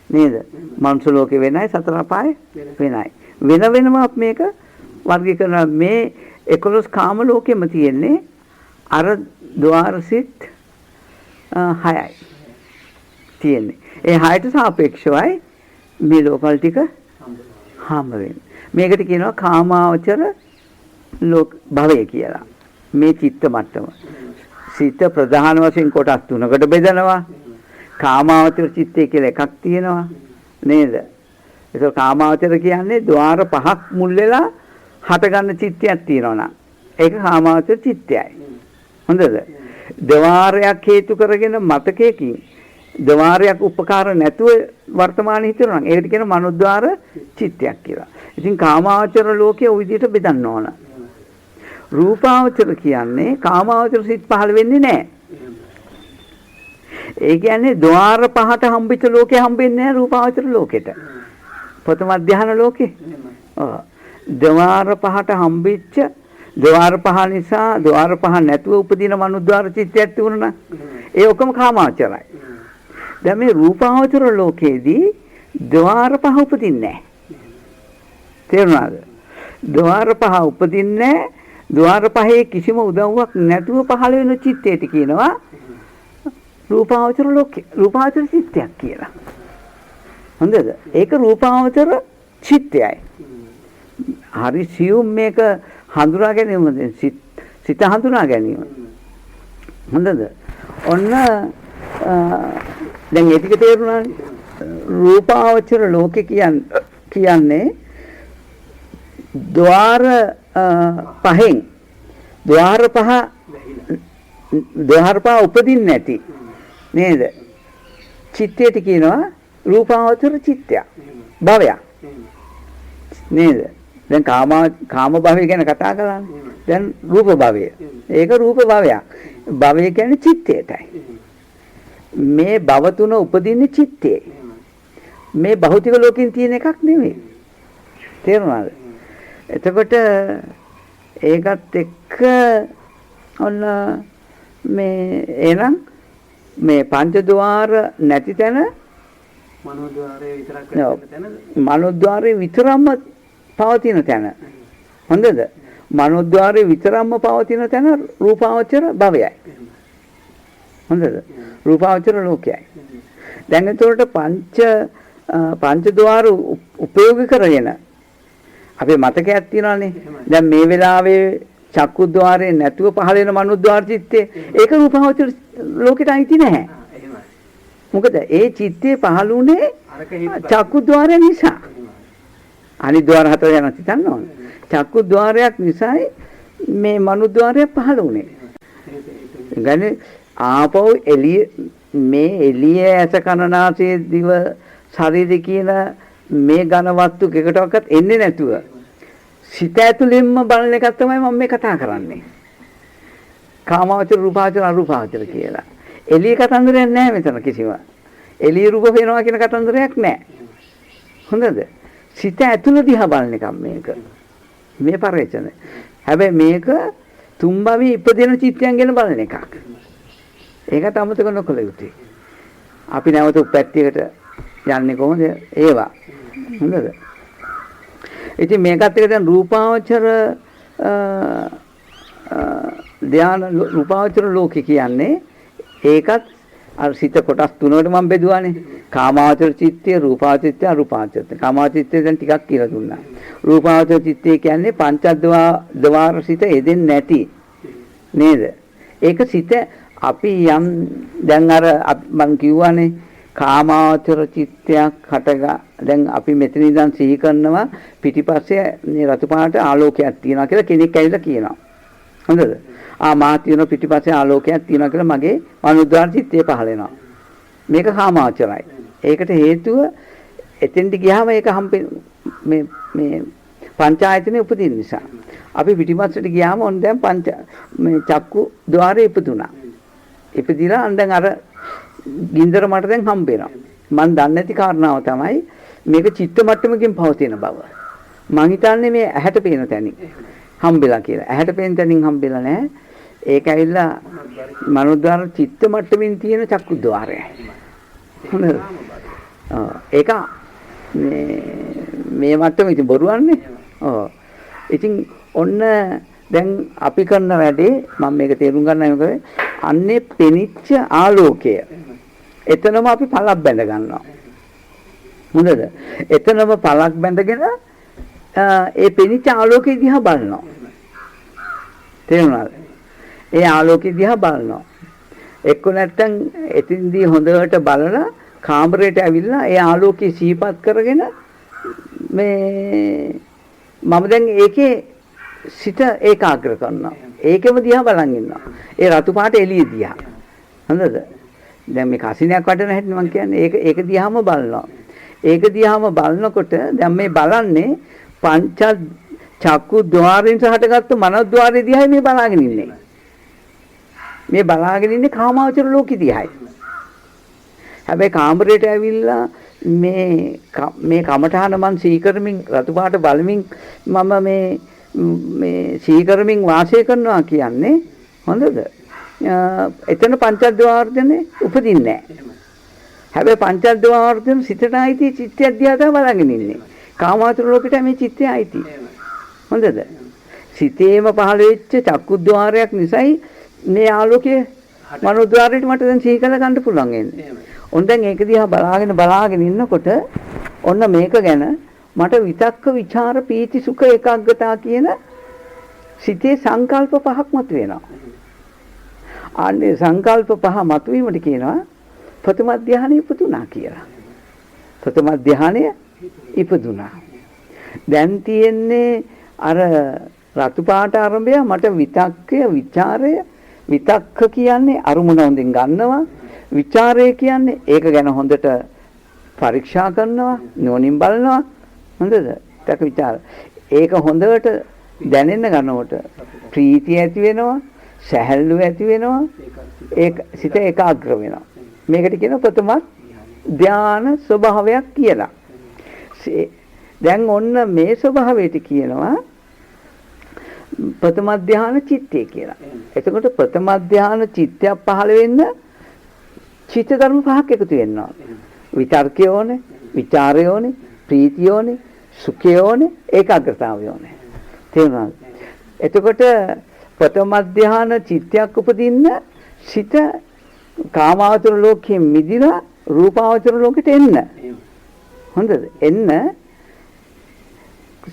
නේද? මනුෂ්‍ය ලෝකේ වෙනයි, සතර අපාය වෙනයි. වෙන වෙනම මේක වර්ගීකරන මේ 11 කාම ලෝකෙම තියෙන්නේ අර ద్వාර සිත් 6යි තියෙන්නේ. ඒ 6ට සාපේක්ෂවයි මේ ලෝකවල ටික හම්බ වෙන්නේ. මේකට කියනවා කාමාවචර ලෝක භවය කියලා. මේ චිත්ත මට්ටම. සිත ප්‍රධාන වශයෙන් කොටස් තුනකට බෙදනවා. කාමාවචර චිත්තය කියලා එකක් තියෙනවා. නේද? ඒක කාමාවචර කියන්නේ ద్వාර 5ක් මුල් වෙලා හටගන්න චිත්තයක් තියෙනවා. ඒක කාමාවචර චිත්තයයි. හොඳද? ద్వාරයක් හේතු කරගෙන මතකයකින් ద్వාරයක් උපකාර නැතුව වර්තමානයේ හිතනවා නම් ඒකට කියන මනෝද්වාර චිත්තයක් කියලා. ඉතින් කාමාවචර ලෝකයේ ওই විදිහට බෙදන්න ඕන. රූපාවචර කියන්නේ කාමාවචර සිත් පහළ වෙන්නේ නැහැ. ඒ කියන්නේ ద్వාර 5ට හම්බෙච්ච ලෝකේ හම්බෙන්නේ නැහැ රූපාවචර ලෝකෙට. ප්‍රථම ධ්‍යාන ලෝකේ. ඔව්. ద్వාර 5ට හම්බෙච්ච ద్వාර 5 නිසා ద్వාර 5 නැතුව උපදින මනෝද්වාර චිත්තයක් තිබුණා. ඒ ඔක්කොම කාමාවචරයි. දැන් මේ රූපාවචර ලෝකයේදී ద్వාර 5 උපදින්නේ නැහැ. තේරුණාද? ద్వාර 5 උපදින්නේ නැහැ. ద్వාර 5 කිසිම උදව්වක් නැතුව පහළ වෙන චිත්තයට කියනවා රූපාවචර ලෝකේ. රූපාවචර චිත්තයක් කියලා. හොඳද? ඒක රූපාවචර චිත්තයයි. හරි සියුම් මේක හඳුනා ගැනීම සිත හඳුනා ගැනීම. හොඳද? ඔන්න දැන් ඒ ටික තේරුණානේ. රූපාවචර ලෝකේ කියන්නේ ద్వාර 5න් ద్వාර 5 උපදින්නේ නැති නේද? චිත්තයට කියනවා රූපාවචර චිත්තයක්. භවයක්. නේද? දැන් කාම භවය ගැන කතා කරන්නේ. දැන් රූප භවය. ඒක රූප භවයක්. භවය කියන්නේ චිත්තයටයි. මේ භව තුන උපදින්නේ චිත්තේ. මේ භෞතික ලෝකෙන් තියෙන එකක් නෙමෙයි. තේරුණාද? එතකොට ඒකත් එක්ක ඔන්න මේ එනම් මේ පංචද්වාර නැති තැන මනෝද්වාරයේ විතරක් තැන මනෝද්වාරයේ විතරක්ම පවතින තැන. හොඳද? මනෝද්වාරයේ විතරක්ම පවතින තැන රූපාවචර භවයයි. හොඳද? රූපාවචර ලෝකයයි. දැන් එතකොට පංචද්වාර උපයෝගී කරගෙන අපේ මතකයක් තියෙනවානේ. දැන් මේ වෙලාවේ චක්කුද්්වාරේ නැතුව පහළ වෙන මනෝද්වාර චිත්තේ ඒක රූපාවචර ලෝකෙට අයිති නැහැ. මොකද ඒ චිත්තේ පහළ වුණේ චක්කුද්්වාරය නිසා. අනිත් ద్వාර 4 යන හිතන්න ඕන. චක්කුද්්වාරයක් නිසායි මේ මනෝද්වාරය පහළ වුණේ. ගන්නේ ආපහු එළිය මේ එළිය ඇස කනනාසයේ දිව ශරීරය කියන මේ ඝන වස්තු එකකටවත් එන්නේ නැතුව සිත ඇතුළෙන්ම බලන එක තමයි මම මේ කතා කරන්නේ. කාමාවචර රූපාවචර අරූපාවචර කියලා. එළිය කතන්දරයක් නැහැ මෙතන කිසිම. එළිය රූප වෙනවා කියන කතන්දරයක් නැහැ. හොඳද? සිත ඇතුළ දිහා බලන එකක් මේක. මේ පරිචන. හැබැයි මේක තුන්භවී ඉපදෙන චිත්තයන් ගැන බලන එකක්. ඒකට අමතක නොකළ යුතුයි. අපි නැවත උපැත්තියකට යන්නේ කොහොමද? ඒවා. හොඳද? ඉතින් මේකත් එක්ක දැන් රූපාවචර ධාන රූපාවචර ලෝකේ කියන්නේ ඒකත් අර සිත කොටස් තුනකට මම බෙදුවානේ. කාමාවචර චිත්තය, රූපාවචර චිත්තය, අරූපාවචර චිත්තය. කාමාවචර චිත්තය දැන් ටිකක් කියලා දුන්නා. රූපාවචර චිත්තය කියන්නේ පංචද්වාර සිත යෙදෙන්නේ නැති නේද? ඒක සිත අපි යම් දැන් අර මම කිව්වානේ කාමාවචර චිත්තයක් හටගා දැන් අපි මෙතන ඉඳන් සිහි කරනවා පිටිපස්සේ මේ රතු පාට ආලෝකයක් තියෙනවා කියලා කෙනෙක් ඇවිල්ලා කියනවා. හොඳද? මා තියෙන පිටිපස්සේ ආලෝකයක් තියෙනවා කියලා මගේ මනෝද්වාර චිත්තය පහළ වෙනවා. මේක කාමාවචරයි. ඒකට හේතුව එතෙන්ට ගියාම ඒක මේ පංචායතනෙ උපදින නිසා. අපි පිටිපස්සට ගියාම ඔන්න දැන් මේ චක්කු ద్వාරේ ඉපදුනා. ඉපදිලා දැන් අර ගින්දර මට දැන් හම්බ වෙනවා. මම දන්නේ නැති කාරණාව තමයි මේක චිත්ත මට්ටමකින් පවතින බව. මං හිතන්නේ මේ ඇහැට පේන තැනින් හම්බෙලා කියලා. ඇහැට පේන තැනින් හම්බෙලා නැහැ. ඒක ඇවිල්ලා මනෝද්වාර චිත්ත මට්ටමින් තියෙන චක්කුද්්වාරයයි. හොඳද? ඒක මේ මට්ටම ඉතින් බොරුවන්නේ. ඉතින් ඔන්න දැන් අපි කරන වැඩේ මම මේක තේරුම් ගන්නයි මොකද අන්නේ පෙනිච්ච ආලෝකය. එතනම අපි පළක් බැඳ ගන්නවා. හොඳද? එතනම පළක් බැඳගෙන ඒ පෙනිච්ච ආලෝකය දිහා බලනවා. තේරුණාද? ඒ ආලෝකය දිහා බලනවා. එක්ක නැත්තම් එතින්දී හොඳට බලලා කාමරයට ඇවිල්ලා ඒ ආලෝකය සිහිපත් කරගෙන මේ මම දැන් ඒකේ සිත ඒකාග්‍ර කරනවා. ඒකෙම දිහා බලන් ඉන්නවා. ඒ රතු පාට එළිය දිහා. හොඳද? දැන් මේ කසිනයක් වටන හැටි මම කියන්නේ ඒක දිහාම බලනවා. ඒක දිහාම බලනකොට දැන් මේ බලන්නේ පංච චක්කු ద్వාරයෙන් හටගත්තු මනෝද්වාරය දිහායි මේ බලාගෙන ඉන්නේ. මේ බලාගෙන ඉන්නේ කාමාවචර ලෝකෙ දිහායි. හැබැයි කාමරයට ඇවිල්ලා මේ කමඨාන මන් සීකරමින් රතු පාට බලමින් මම මේ සීකරමින් වාසය කරනවා කියන්නේ හොඳද? එතන පංචද්වාර්ධනේ උපදින්නේ නැහැ. හැබැයි පංචද්වාර්ධන සිතට ආйти චිත්තය දිහා බලාගෙන ඉන්නේ. කාමාවචර ලෝකෙට මේ චිත්තය ආйти. හොඳද? සිතේම පහළ වෙච්ච චක්කුද්්වාරයක් නිසායි මේ ආලෝකයේ මනෝද්වාරයට මට දැන් සිහි කරලා ගන්න පුළුවන් වෙන්නේ. ඔන්න දැන් ඒක දිහා බලාගෙන ඉන්නකොට ඔන්න මේක ගැන මට විතක්ක ਵਿਚාර පීති සුඛ ඒකාග්‍රතාව කියන සිතේ සංකල්ප පහක් මතුවෙනවා. අනේ සංකල්ප පහ මතුවීමට කියනවා ප්‍රථම ධානය ඉපදුනා කියලා. ප්‍රථම ධානය ඉපදුනා. දැන් තියෙන්නේ අර රතු පාට ආරම්භය මට විතක්කය ਵਿਚාරය විතක්ක කියන්නේ අරුමුණ හොඳින් ගන්නවා. ਵਿਚාරය කියන්නේ ඒක ගැන හොඳට පරීක්ෂා කරනවා, නුවණින් බලනවා. හොඳද? ඒක ਵਿਚාර. ඒක හොඳට දැනෙන්න ගන්නකොට ප්‍රීතිය ඇති වෙනවා, සැහැල්ලුව ඇති වෙනවා. ඒක සිත ඒකාග්‍ර වෙනවා. මේකට කියන ප්‍රථම ධාන ස්වභාවයක් කියලා. දැන් ඔන්න මේ ස්වභාවයට කියනවා ප්‍රථම ධාන චිත්තය කියලා. එතකොට ප්‍රථම ධාන චිත්තයක් පහළ වෙන්න චිත්ත ධර්ම පහක් එකතු වෙනවා. විතර්කය ඕනේ, ਵਿਚාරය ඕනේ, ප්‍රීතිය ඕනේ, සුඛය ඕනේ, ඒකාග්‍රතාවය ඕනේ. තේරුණාද? එතකොට ප්‍රථම ධාන චිත්තයක් උපදින්න සිත කාමාවචර ලෝකයෙන් මිදිලා රූපාවචර ලෝකෙට එන්න. හොඳද? එන්න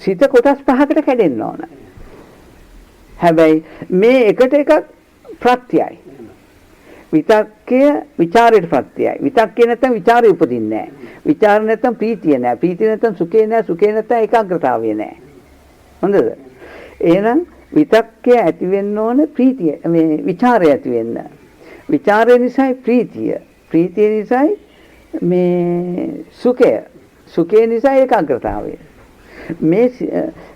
සිත කොටස් පහකට කැඩෙන්න ඕන. හැබැයි මේ එකට එකක් ප්‍රත්‍යයයි. විතක්කය ਵਿਚාරයට ප්‍රත්‍යයයි. විතක්කේ නැත්නම් ਵਿਚාරය උපදින්නේ නැහැ. විචාර නැත්නම් ප්‍රීතිය නැහැ. ප්‍රීතිය නැත්නම් සුඛේ නැහැ. සුඛේ නැත්නම් ඒකාග්‍රතාවය නැහැ. හොඳද? එහෙනම් විතක්කය ඇති වෙන්න ඕන ප්‍රීතිය මේ ਵਿਚාරය ඇති වෙන්න. ਵਿਚාරය නිසායි ප්‍රීතිය. ප්‍රීතිය නිසායි මේ සුඛය. සුඛේ නිසා ඒකාග්‍රතාවය. මේ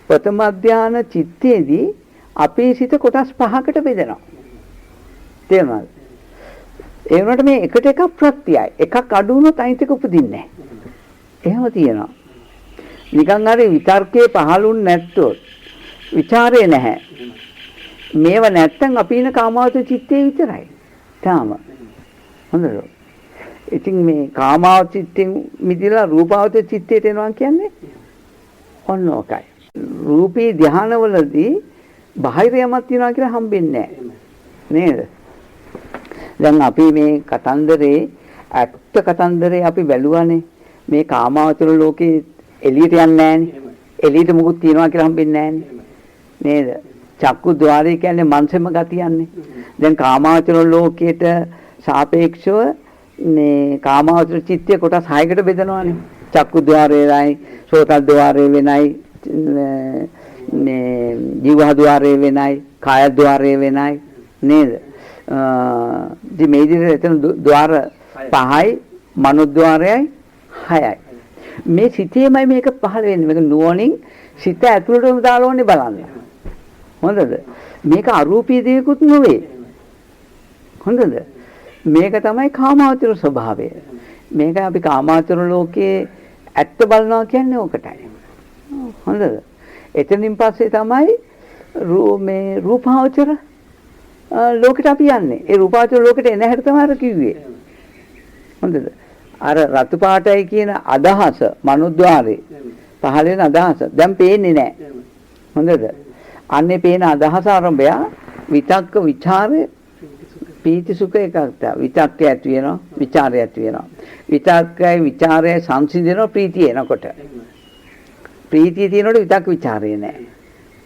ප්‍රථම ධාන චිත්තේදී අපේ සිත කොටස් පහකට බෙදෙනවා. තේරුණාද? ඒ වුණාට මේ එකට එකක් ප්‍රත්‍යයයි. එකක් අඩු වුණොත් අනිත් එක උපදින්නේ නැහැ. එහෙම තියෙනවා. නිකන් හරි විතර්කයේ පහළුන් නැත්තොත් ਵਿਚාරේ නැහැ. මේව නැත්තම් අපි ඉන කාමාවචර චිත්තේ විතරයි. තාම. හොඳද? ඉතින් මේ කාමාවචර චිත්තෙන් මිදලා රූපාවචර චිත්තයට එනවා කියන්නේ ඔන්න ඔකයි. රූපී ධානවලදී බාහිර යමක් තියනවා කියලා හම්බෙන්නේ නැහැ. නේද? දැන් අපි මේ කතන්දරේ ඇත්ත කතන්දරේ අපි බැලුවානේ. මේ කාමාවචර ලෝකේ එළියට යන්නේ නැහනේ. එළියට මුකුත් තියනවා කියලා හම්බෙන්නේ නැහනේ. නේද? චක්කු ద్వාරය කියන්නේ මනසෙම ගතියන්නේ. දැන් කාමාවචර ලෝකයට සාපේක්ෂව මේ කාමාවචර චිත්තය කොටස් 6කට බෙදනවානේ. චක්කු ద్వාරයයි, සෝත ద్వාරය වෙනයි, මේ ජීව ద్వාරය වෙනයි, කාය ద్వාරය වෙනයි නේද? මේ විදිහට එතන ద్వාර 5යි, මනෝද්වාරයයි 6යි. මේ සිතේමයි මේක පහළ වෙන්නේ. මේක නුවණින් සිත ඇතුළටම දාලා ඕනේ බලන්න. හොඳද? මේක අරූපී දෙයක්ුත් නෙවෙයි. හොඳද? මේක තමයි කාමාවචර ස්වභාවය. මේක අපි කාමාවචර ලෝකයේ ඇත්ත බලනවා කියන්නේ ඕකටයි. හොඳද? එතනින් පස්සේ තමයි මේ රූපාවචර ලෝකෙට අපි යන්නේ. ඒ රූපාවචර ලෝකෙට එන හැට තමයි අර කිව්වේ. හොඳද? අර රතු පාටයි කියන අදහස මනෝද්වාරේ පහළ වෙන අදහස දැන් පේන්නේ නැහැ. හොඳද? අන්නේ පේන අදහස ආරම්භය විතක්ක ਵਿਚාරය පීති සුඛ ඒකාග්‍රතාව. විතක්කය ඇති වෙනවා, විචාරය ඇති වෙනවා. විතක්කයි විචාරය සංසිඳනවා ප්‍රීතිය එනකොට. ප්‍රීතිය තියෙනකොට විතක් විචාරය නැහැ.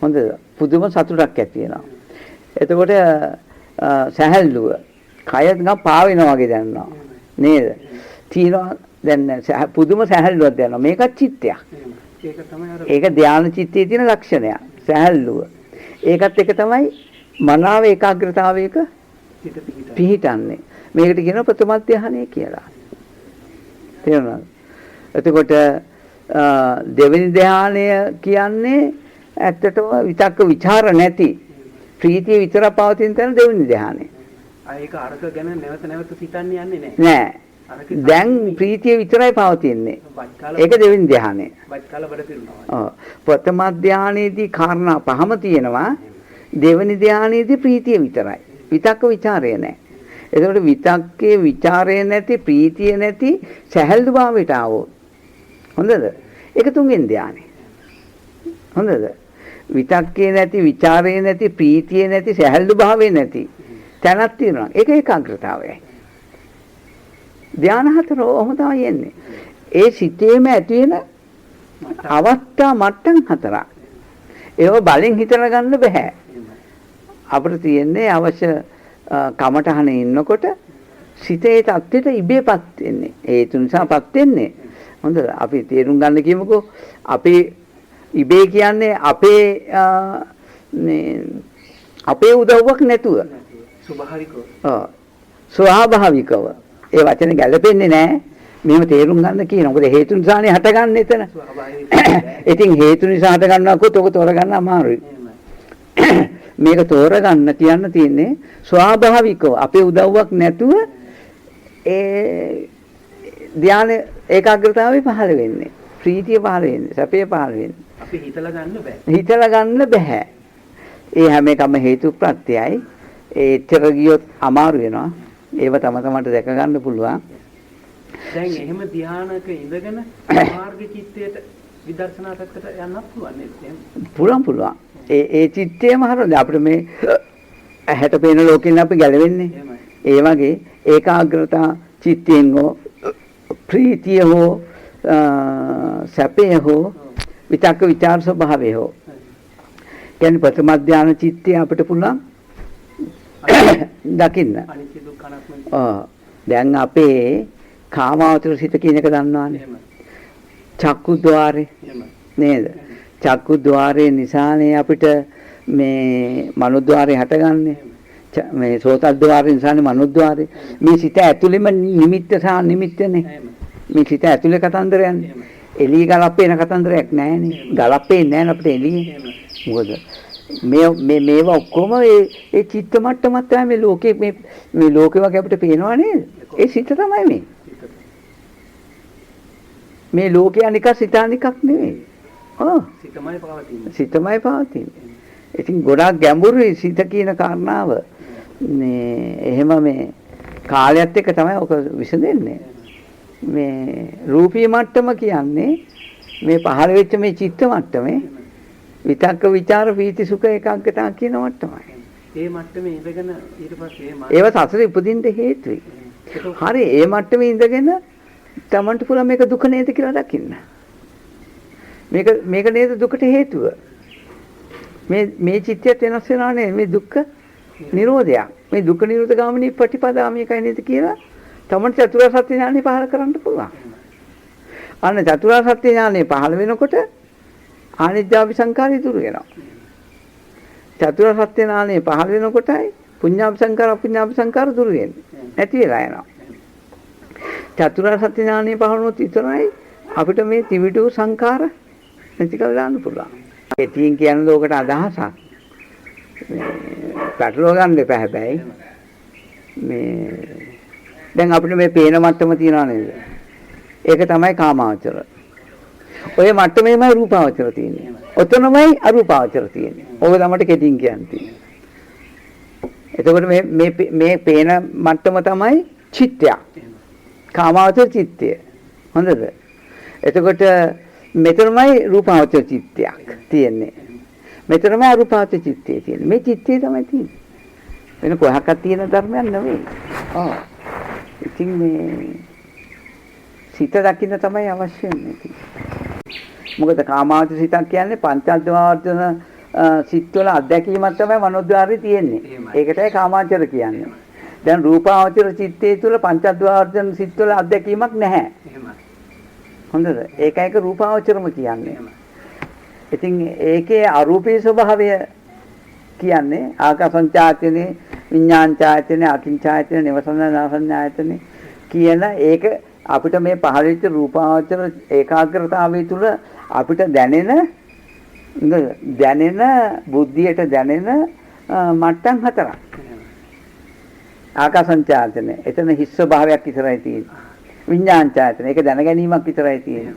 හොඳද? පුදුම සතුටක් ඇති වෙනවා. එතකොට සැහැල්ලුව කය නිකන් පාවෙනවා වගේ දැනෙනවා. නේද? තියෙනවා දැන් පුදුම සැහැල්ලුවක් දැනෙනවා. මේකත් චිත්තයක්. ඒක තමයි අර ඒක ධානා චිත්තයේ තියෙන ලක්ෂණයක්. සැහැල්ලුව. ඒකත් එක තමයි මනාව ඒකාග්‍රතාවයක හිත පිහිටා. පිහිටන්නේ. මේකට කියනවා ප්‍රථම ධානය කියලා. තේරුණාද? එතකොට දෙවෙනි ධානය කියන්නේ ඇත්තටම විතක්ක ਵਿਚාර නැති ප්‍රීතිය විතර පවතින තැන දෙවෙනි ධානය. ඒක අරක ගැන නැවත නැවත සිතන්නේ යන්නේ නැහැ. නෑ. දැන් ප්‍රීතිය විතරයි පවතින්නේ. ඒක දෙවෙනි ධානය. බත් කාලා බඩ පිරුණා. ඔව්. ප්‍රථම ධානයේදී කාරණා පහම තියෙනවා. දෙවෙනි ධානයේදී ප්‍රීතිය විතරයි. විතක්ක ਵਿਚාරය නැහැ. එතකොට විතක්කේ ਵਿਚාරය නැති ප්‍රීතිය නැති සැහැල්ලු භාවයට ආවොත් හොඳද? ඒක තුන්වෙනි ධානය. හොඳද? විතක්කේ නැති ਵਿਚාරය නැති ප්‍රීතිය නැති සැහැල්ලු භාවය නැති තැනක් තියෙනවා. ඒක ඒකාග්‍රතාවයයි. ධාන හතර ඔහොම තමයි එන්නේ. ඒ සිතේම ඇති වෙන අවස්ථා මට්ටම් හතරක්. ඒව බලෙන් හිතලා ගන්න බෑ. අපිට තියෙන්නේ අවශ්‍ය කමටහනේ ඉන්නකොට සිතේ தත්ත්වයට ඉබේපත් වෙන්නේ. ඒ තුන්සාපත් වෙන්නේ. හොඳද? අපි තේරුම් ගන්න කියමුකෝ. අපි ඉබේ කියන්නේ අපේ උදව්වක් නැතුව. ස්වභාවිකව. ස්වාභාවිකව. ඒ වචනේ ගැලපෙන්නේ නැහැ. මෙහෙම තේරුම් ගන්න කියන. මොකද හේතු නිසානේ හටගන්නේ එතන. ඉතින් හේතු නිසා හට ගන්නකොත් ඔක තෝරගන්න අමාරුයි. මේක තෝරගන්න කියන්න තියෙන්නේ ස්වාභාවිකව අපේ උදව්වක් නැතුව ඒ ධානය ඒකාග්‍රතාවය පහළ වෙන්නේ. ප්‍රීතිය පහළ වෙන්නේ. සැපය පහළ වෙන්නේ. අපි හිතලා ගන්න බෑ. හිතලා ගන්න බෑ. ඒ හැම එකම හේතු ප්‍රත්‍යයයි. ඒ එච්චර ගියොත් අමාරු වෙනවා. ඒව තම තමන්ට දැක ගන්න පුළුවන්. දැන් එහෙම ධානයක ඉඳගෙන මාර්ග චිත්තයට විදර්ශනා පැත්තට යන්නත් පුළුවන් නේද? පුළුවන්. ඒ චිත්තයම හරියට අපිට මේ ඇහැට පේන ලෝකෙන් අපි ගැලවෙන්නේ. ඒ වගේ ඒකාග්‍රතා චිත්තයෙන් හෝ ප්‍රීතිය හෝ සැපය හෝ විතක්ක ਵਿਚාර ස්වභාවය හෝ කියන්නේ ප්‍රථම ධානය චිත්තය අපිට පුළුවන් දකින්න. අනිත්‍ය දුක්ඛ අනාත්ම. දැන් අපේ කාමාවචර සිත කියන එක දන්නවනේ. චක්කුද්්වාරේ නේද? චක්කුද්්වාරේ නිසානේ අපිට මේ මනෝද්්වාරේ හටගන්නේ. මේ සෝතද්්වාරේ නිසානේ මනෝද්්වාරේ. මේ සිත ඇතුළෙම නිමිත්ත සහ නිමිත්තනේ. මේ සිත ඇතුළේ කතන්දරයන්නේ. එළිය ගලප්පේන කතන්දරයක් නැහැනේ. ගලප්පේන්නේ නැහැ අපිට එළියේ. මොකද මේවා ඔක්කොම ඒ චිත්ත මට්ටමත් තමයි මේ ලෝකේ මේ ලෝකේ වගේ අපිට පේනවා නේද? ඒ සිත තමයි මේ. මේ ලෝකේ අනික සිතානිකක් නෙවෙයි. සිතමයි පවතින්නේ. සිතමයි පවතින්නේ. ඉතින් ගොඩාක් ගැඹුරුයි සිත කියන කාරණාව. මේ එහෙම මේ කාලයත් එක්ක තමයි ඔක විසඳෙන්නේ. මේ රූපී මට්ටම කියන්නේ මේ පහළ වෙච්ච මේ චිත්ත මට්ටමේ විතක්ක ਵਿਚාර පීති සුඛ ඒකාග්‍රතාව කියන මට්ටමයි. ඒ මට්ටමේ ඉඳගෙන ඊට පස්සේ ඒව සසරේ උපදින්න හේතුයි. හරි ඒ මට්ටමේ ඉඳගෙන තමන්ට පුළුවන් මේක දුක නේද කියලා දකින්න. මේක නේද දුකට හේතුව. මේ චිත්තයත් වෙනස් වෙනවා නේ මේ දුක්ඛ නිරෝධයක්. මේ දුක්ඛ නිරෝධ ගාමිනී ප්‍රතිපදා මේකයි නේද කියලා තමන්ට චතුරාර්ය සත්‍ය ඥානෙ පහළ කරන්න පුළුවන්. අන්න චතුරාර්ය සත්‍ය ඥානෙ පහළ වෙනකොට ආනිජ්ජාපි සංකාරය දුරු වෙනවා. චතුරාර්ය සත්‍ය ඥානෙ පහළ වෙනකොටයි පුඤ්ඤාපි සංකාර අපුඤ්ඤාපි සංකාර දුරු වෙන්නේ. නැති වෙලා යනවා. චතුරාර්ය සත්‍ය ඥානෙ පහළ වුණොත් විතරයි අපිට මේ ත්‍රිවිධ සංකාර නැති කරලා දාන්න පුළුවන්. ඒතින් කියන ලෝකට අදහසක් මේ පැටලව ගන්න එපා හැබැයි මේ දැන් අපිට මේ පේන මට්ටම තියනවා නේද? ඒක තමයි කාමාවචර. ඔය මට්ටමේමයි රූපාවචර තියෙන්නේ. ඔතනමයි අරූපාවචර තියෙන්නේ. ඕක තමයි කෙටින් කියන්නේ. එතකොට මේ පේන මට්ටම තමයි චිත්තය. කාමාවචර චිත්තය. හොඳද? එතකොට මෙතනමයි රූපාවචර චිත්තයක් තියෙන්නේ. මෙතනමයි අරූපාවචර චිත්තය තියෙන්නේ. මේ චිත්තය තමයි තියෙන්නේ. වෙන කොහක්වත් තියෙන ධර්මයක් නෙවෙයි. ඔව්. ඉතින් මේ සිත දකින්න තමයි අවශ්‍ය වෙන්නේ. මොකද කාමාවචර සිතක් කියන්නේ පංචඅද්වාර්ජන සිත්වල අත්දැකීමක් තමයි මනෝද්වාරේ තියෙන්නේ. ඒකටයි කාමාවචර කියන්නේ. දැන් රූපාවචර චිත්තයේ තුල පංචඅද්වාර්ජන සිත්වල අත්දැකීමක් නැහැ. හොඳද? ඒකයික රූපාවචරම කියන්නේ. ඉතින් ඒකේ අරූපී ස්වභාවය කියන්නේ ආකාසංචායතනේ විඥානචායතනේ අකින්චායතනේ නවසඤ්ඤායතනේ කියන ඒක අපිට මේ පහළ වෙච්ච රූපාවචර ඒකාග්‍රතාවය තුල අපිට දැනෙන බුද්ධියට දැනෙන මට්ටම් හතරක්. ආකාසංචායතනේ එතන හිස් ස්වභාවයක් විතරයි තියෙන්නේ. විඥානචායතනේ ඒක දැන ගැනීමක් විතරයි තියෙන්නේ.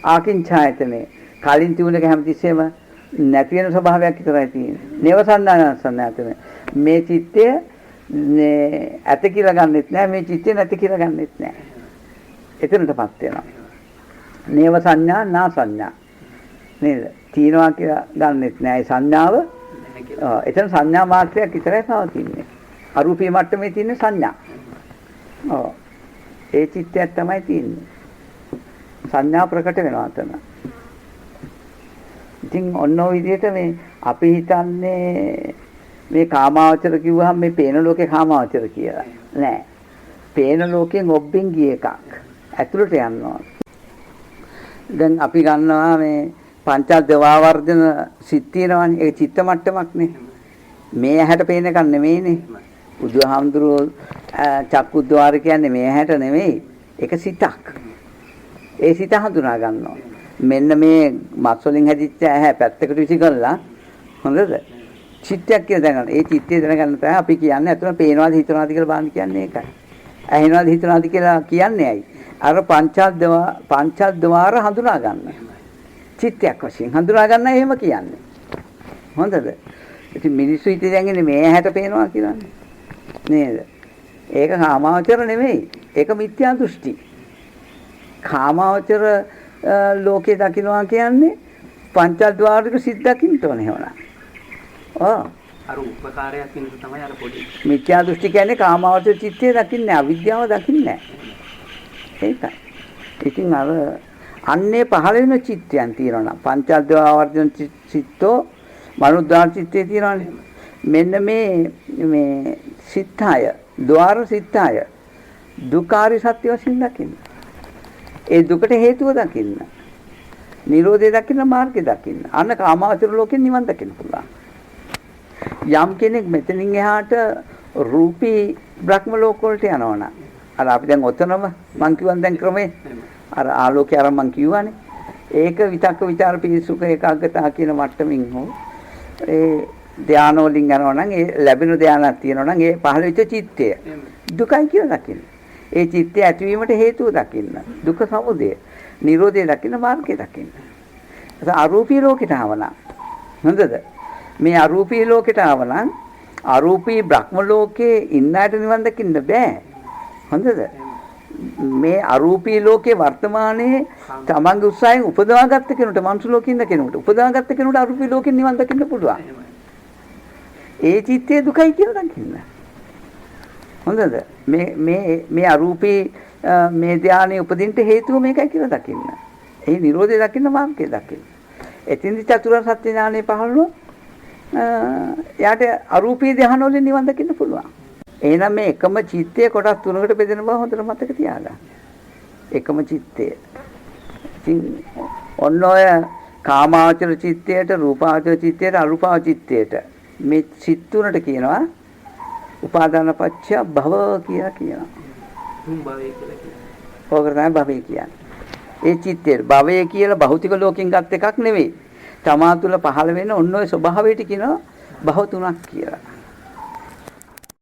ආකින්චායතනේ කලින් තිබුණක හැමතිස්සෙම නැති වෙන ස්වභාවයක් විතරයි තියෙන්නේ. නවසඤ්ඤායතනේ මේ චිත්තය ඇත කියලා ගන්නෙත් නැහැ මේ චිත්තය නැති කියලා ගන්නෙත් නැහැ. එතනටපත් වෙනවා. නේව සංඥා නා සංඥා. නේද? තියනවා කියලා ගන්නෙත් නැහැ. සංඥාව එතන සංඥා මාත්‍රයක් විතරයි පවතින්නේ. අරූපී මට්ටමේ තියෙන සංඥා. ඔව්. ඒ චිත්තයක් තමයි තියෙන්නේ. සංඥා ප්‍රකට වෙනවා අතන. ඉතින් ඔන්න ඔය විදිහට මේ අපි හිතන්නේ මේ කාමාවචර කිව්වහම මේ පේන ලෝකේ කාමාවචර කියලා. නෑ. පේන ලෝකෙන් ඔබ්බෙන් ගිය එකක්. ඇතුළට යනවා. දැන් අපි ගන්නවා මේ පංචඅද්වාවර්ජන සිත් තියෙනවානේ. ඒක චිත්ත මට්ටමක්නේ. මේ ඇහැට පේන එකක් නෙමෙයිනේ. බුදුහාමුදුරුවෝ චක්කුද්්වාර කියන්නේ මේ ඇහැට නෙමෙයි. ඒක සිතක්. ඒ සිත හඳුනා ගන්නවා. මෙන්න මේ මස් වලින් හැදිච්ච ඇහැ පැත්තකට විසි කරලා හොඳද? චිත්තයක් කියලා දැනගන්න. ඒ චිත්තය දැනගන්න තමයි අපි කියන්නේ අතන පේනවාද හිතනවාද කියලා බලන්න කියන්නේ ඒකයි. ඇහෙනවාද හිතනවාද කියලා කියන්නේ ඇයි? අර පංචද්වාර හඳුනා ගන්න. චිත්තයක් වශයෙන් හඳුනා ගන්න එහෙම කියන්නේ. හොඳද? ඉතින් මිනිස්සු හිතේ දැන් මේ ඇහැට පේනවා කියලානේ. නේද? ඒක කාමාවචර නෙමෙයි. ඒක මිත්‍යා දෘෂ්ටි. කාමාවචර ලෝකේ දකින්නවා කියන්නේ පංචද්වාරික සිත් දකින්න ඕනේ එහෙමනම්. ඔව්. අර උපකාරයක් වෙනස තමයි අර පොඩි. මිත්‍යා දෘෂ්ටි කියන්නේ කාමාවචර චිත්තය දකින්නේ අවිද්‍යාව දකින්නේ නැහැ. ඒකයි. ඉතින් අර අන්නේ පහළ වෙන චිත්තයන් තියෙනවා. පංචද්වාවර්ජන චිත්තෝ මනෝද්වාර චිත්තේ තියෙනවානේ. මෙන්න මේ සිත්හය, ద్వාර සිත්හය දුකාරි සත්‍ය වශයෙන් දකින්න. ඒ දුකට හේතුව දකින්න. නිරෝධය දකින්න මාර්ගය දකින්න. අන්න කාමාවචර ලෝකෙන් නිවන් දකින්න පුළුවන්. යම් කෙනෙක් මෙතනින් එහාට රූපී බ්‍රහ්ම ලෝක වලට යනවනම් අර අපි දැන් ඔතනම මං කියවන් දැන් ක්‍රමේ අර ආලෝකය අර මං කියවනේ ඒක විතක්ක ਵਿਚාර පිසුක ඒකාග්‍රතාව කියන මට්ටමින් හෝ ඒ ධාන වලින් යනවනම් ඒ ලැබෙන ධානයක් තියෙනවනම් ඒ පහළ වෙච්ච චිත්තය දුකයි කියලා දකින්න. ඒ චිත්තය ඇතිවීමට හේතුව දකින්න. දුක සමුදය. නිරෝධය දකින්න මාර්ගය දකින්න. ඒක අරූපී ලෝකෙට ආවනම් හොඳද? මේ අරූපී ලෝකෙට ආවනම් අරූපී බ්‍රහ්ම ලෝකේ ඉන්න අයට නිවන් දකින්න බෑ. හොඳද? මේ අරූපී ලෝකේ වර්තමානයේ තමන්ගේ උත්සාහයෙන් උපදවාගත්ත කෙනෙකුට මනුස්ස ලෝකේ ඉන්න කෙනෙකුට උපදවාගත්ත කෙනෙකුට අරූපී ලෝකෙන් නිවන් දකින්න පුළුවන්. ඒ චිත්තේ දුකයි කියලා දකින්න. හොඳද? මේ අරූපී මේ ධානයේ උපදින්න හේතුව මේකයි කියලා දකින්න. ඒ නිරෝධය දකින්න මාර්ගය දකින්න. එතින්දි චතුරාර්ය සත්‍ය ඥානෙ පහළොත් යාට අරූපී ධාන වලින් නිවන් දකින්න පුළුවන්. එහෙනම් මේ එකම චිත්තයේ කොටස් තුනකට බෙදෙන බව හොඳට මතක තියාගන්න. එකම චිත්තය. ඉතින් ඔන්න ඔය කාමාවචර චිත්තයට, රූපාවචර චිත්තයට, අරූපාවචර චිත්තයට මේ සිත් තුනට කියනවා උපාදාන පත්‍ය භව කියලා කියනවා. භවය කියලා කියනවා. ඕක තමයි භවය කියන්නේ. ඒ චිත්තේ භවය කියලා භෞතික ලෝකෙන් ගත් එකක් නෙවෙයි. තමා තුළ පහළ වෙන ඔන්න ඔය ස්වභාවයට කියනවා භව තුනක් කියලා.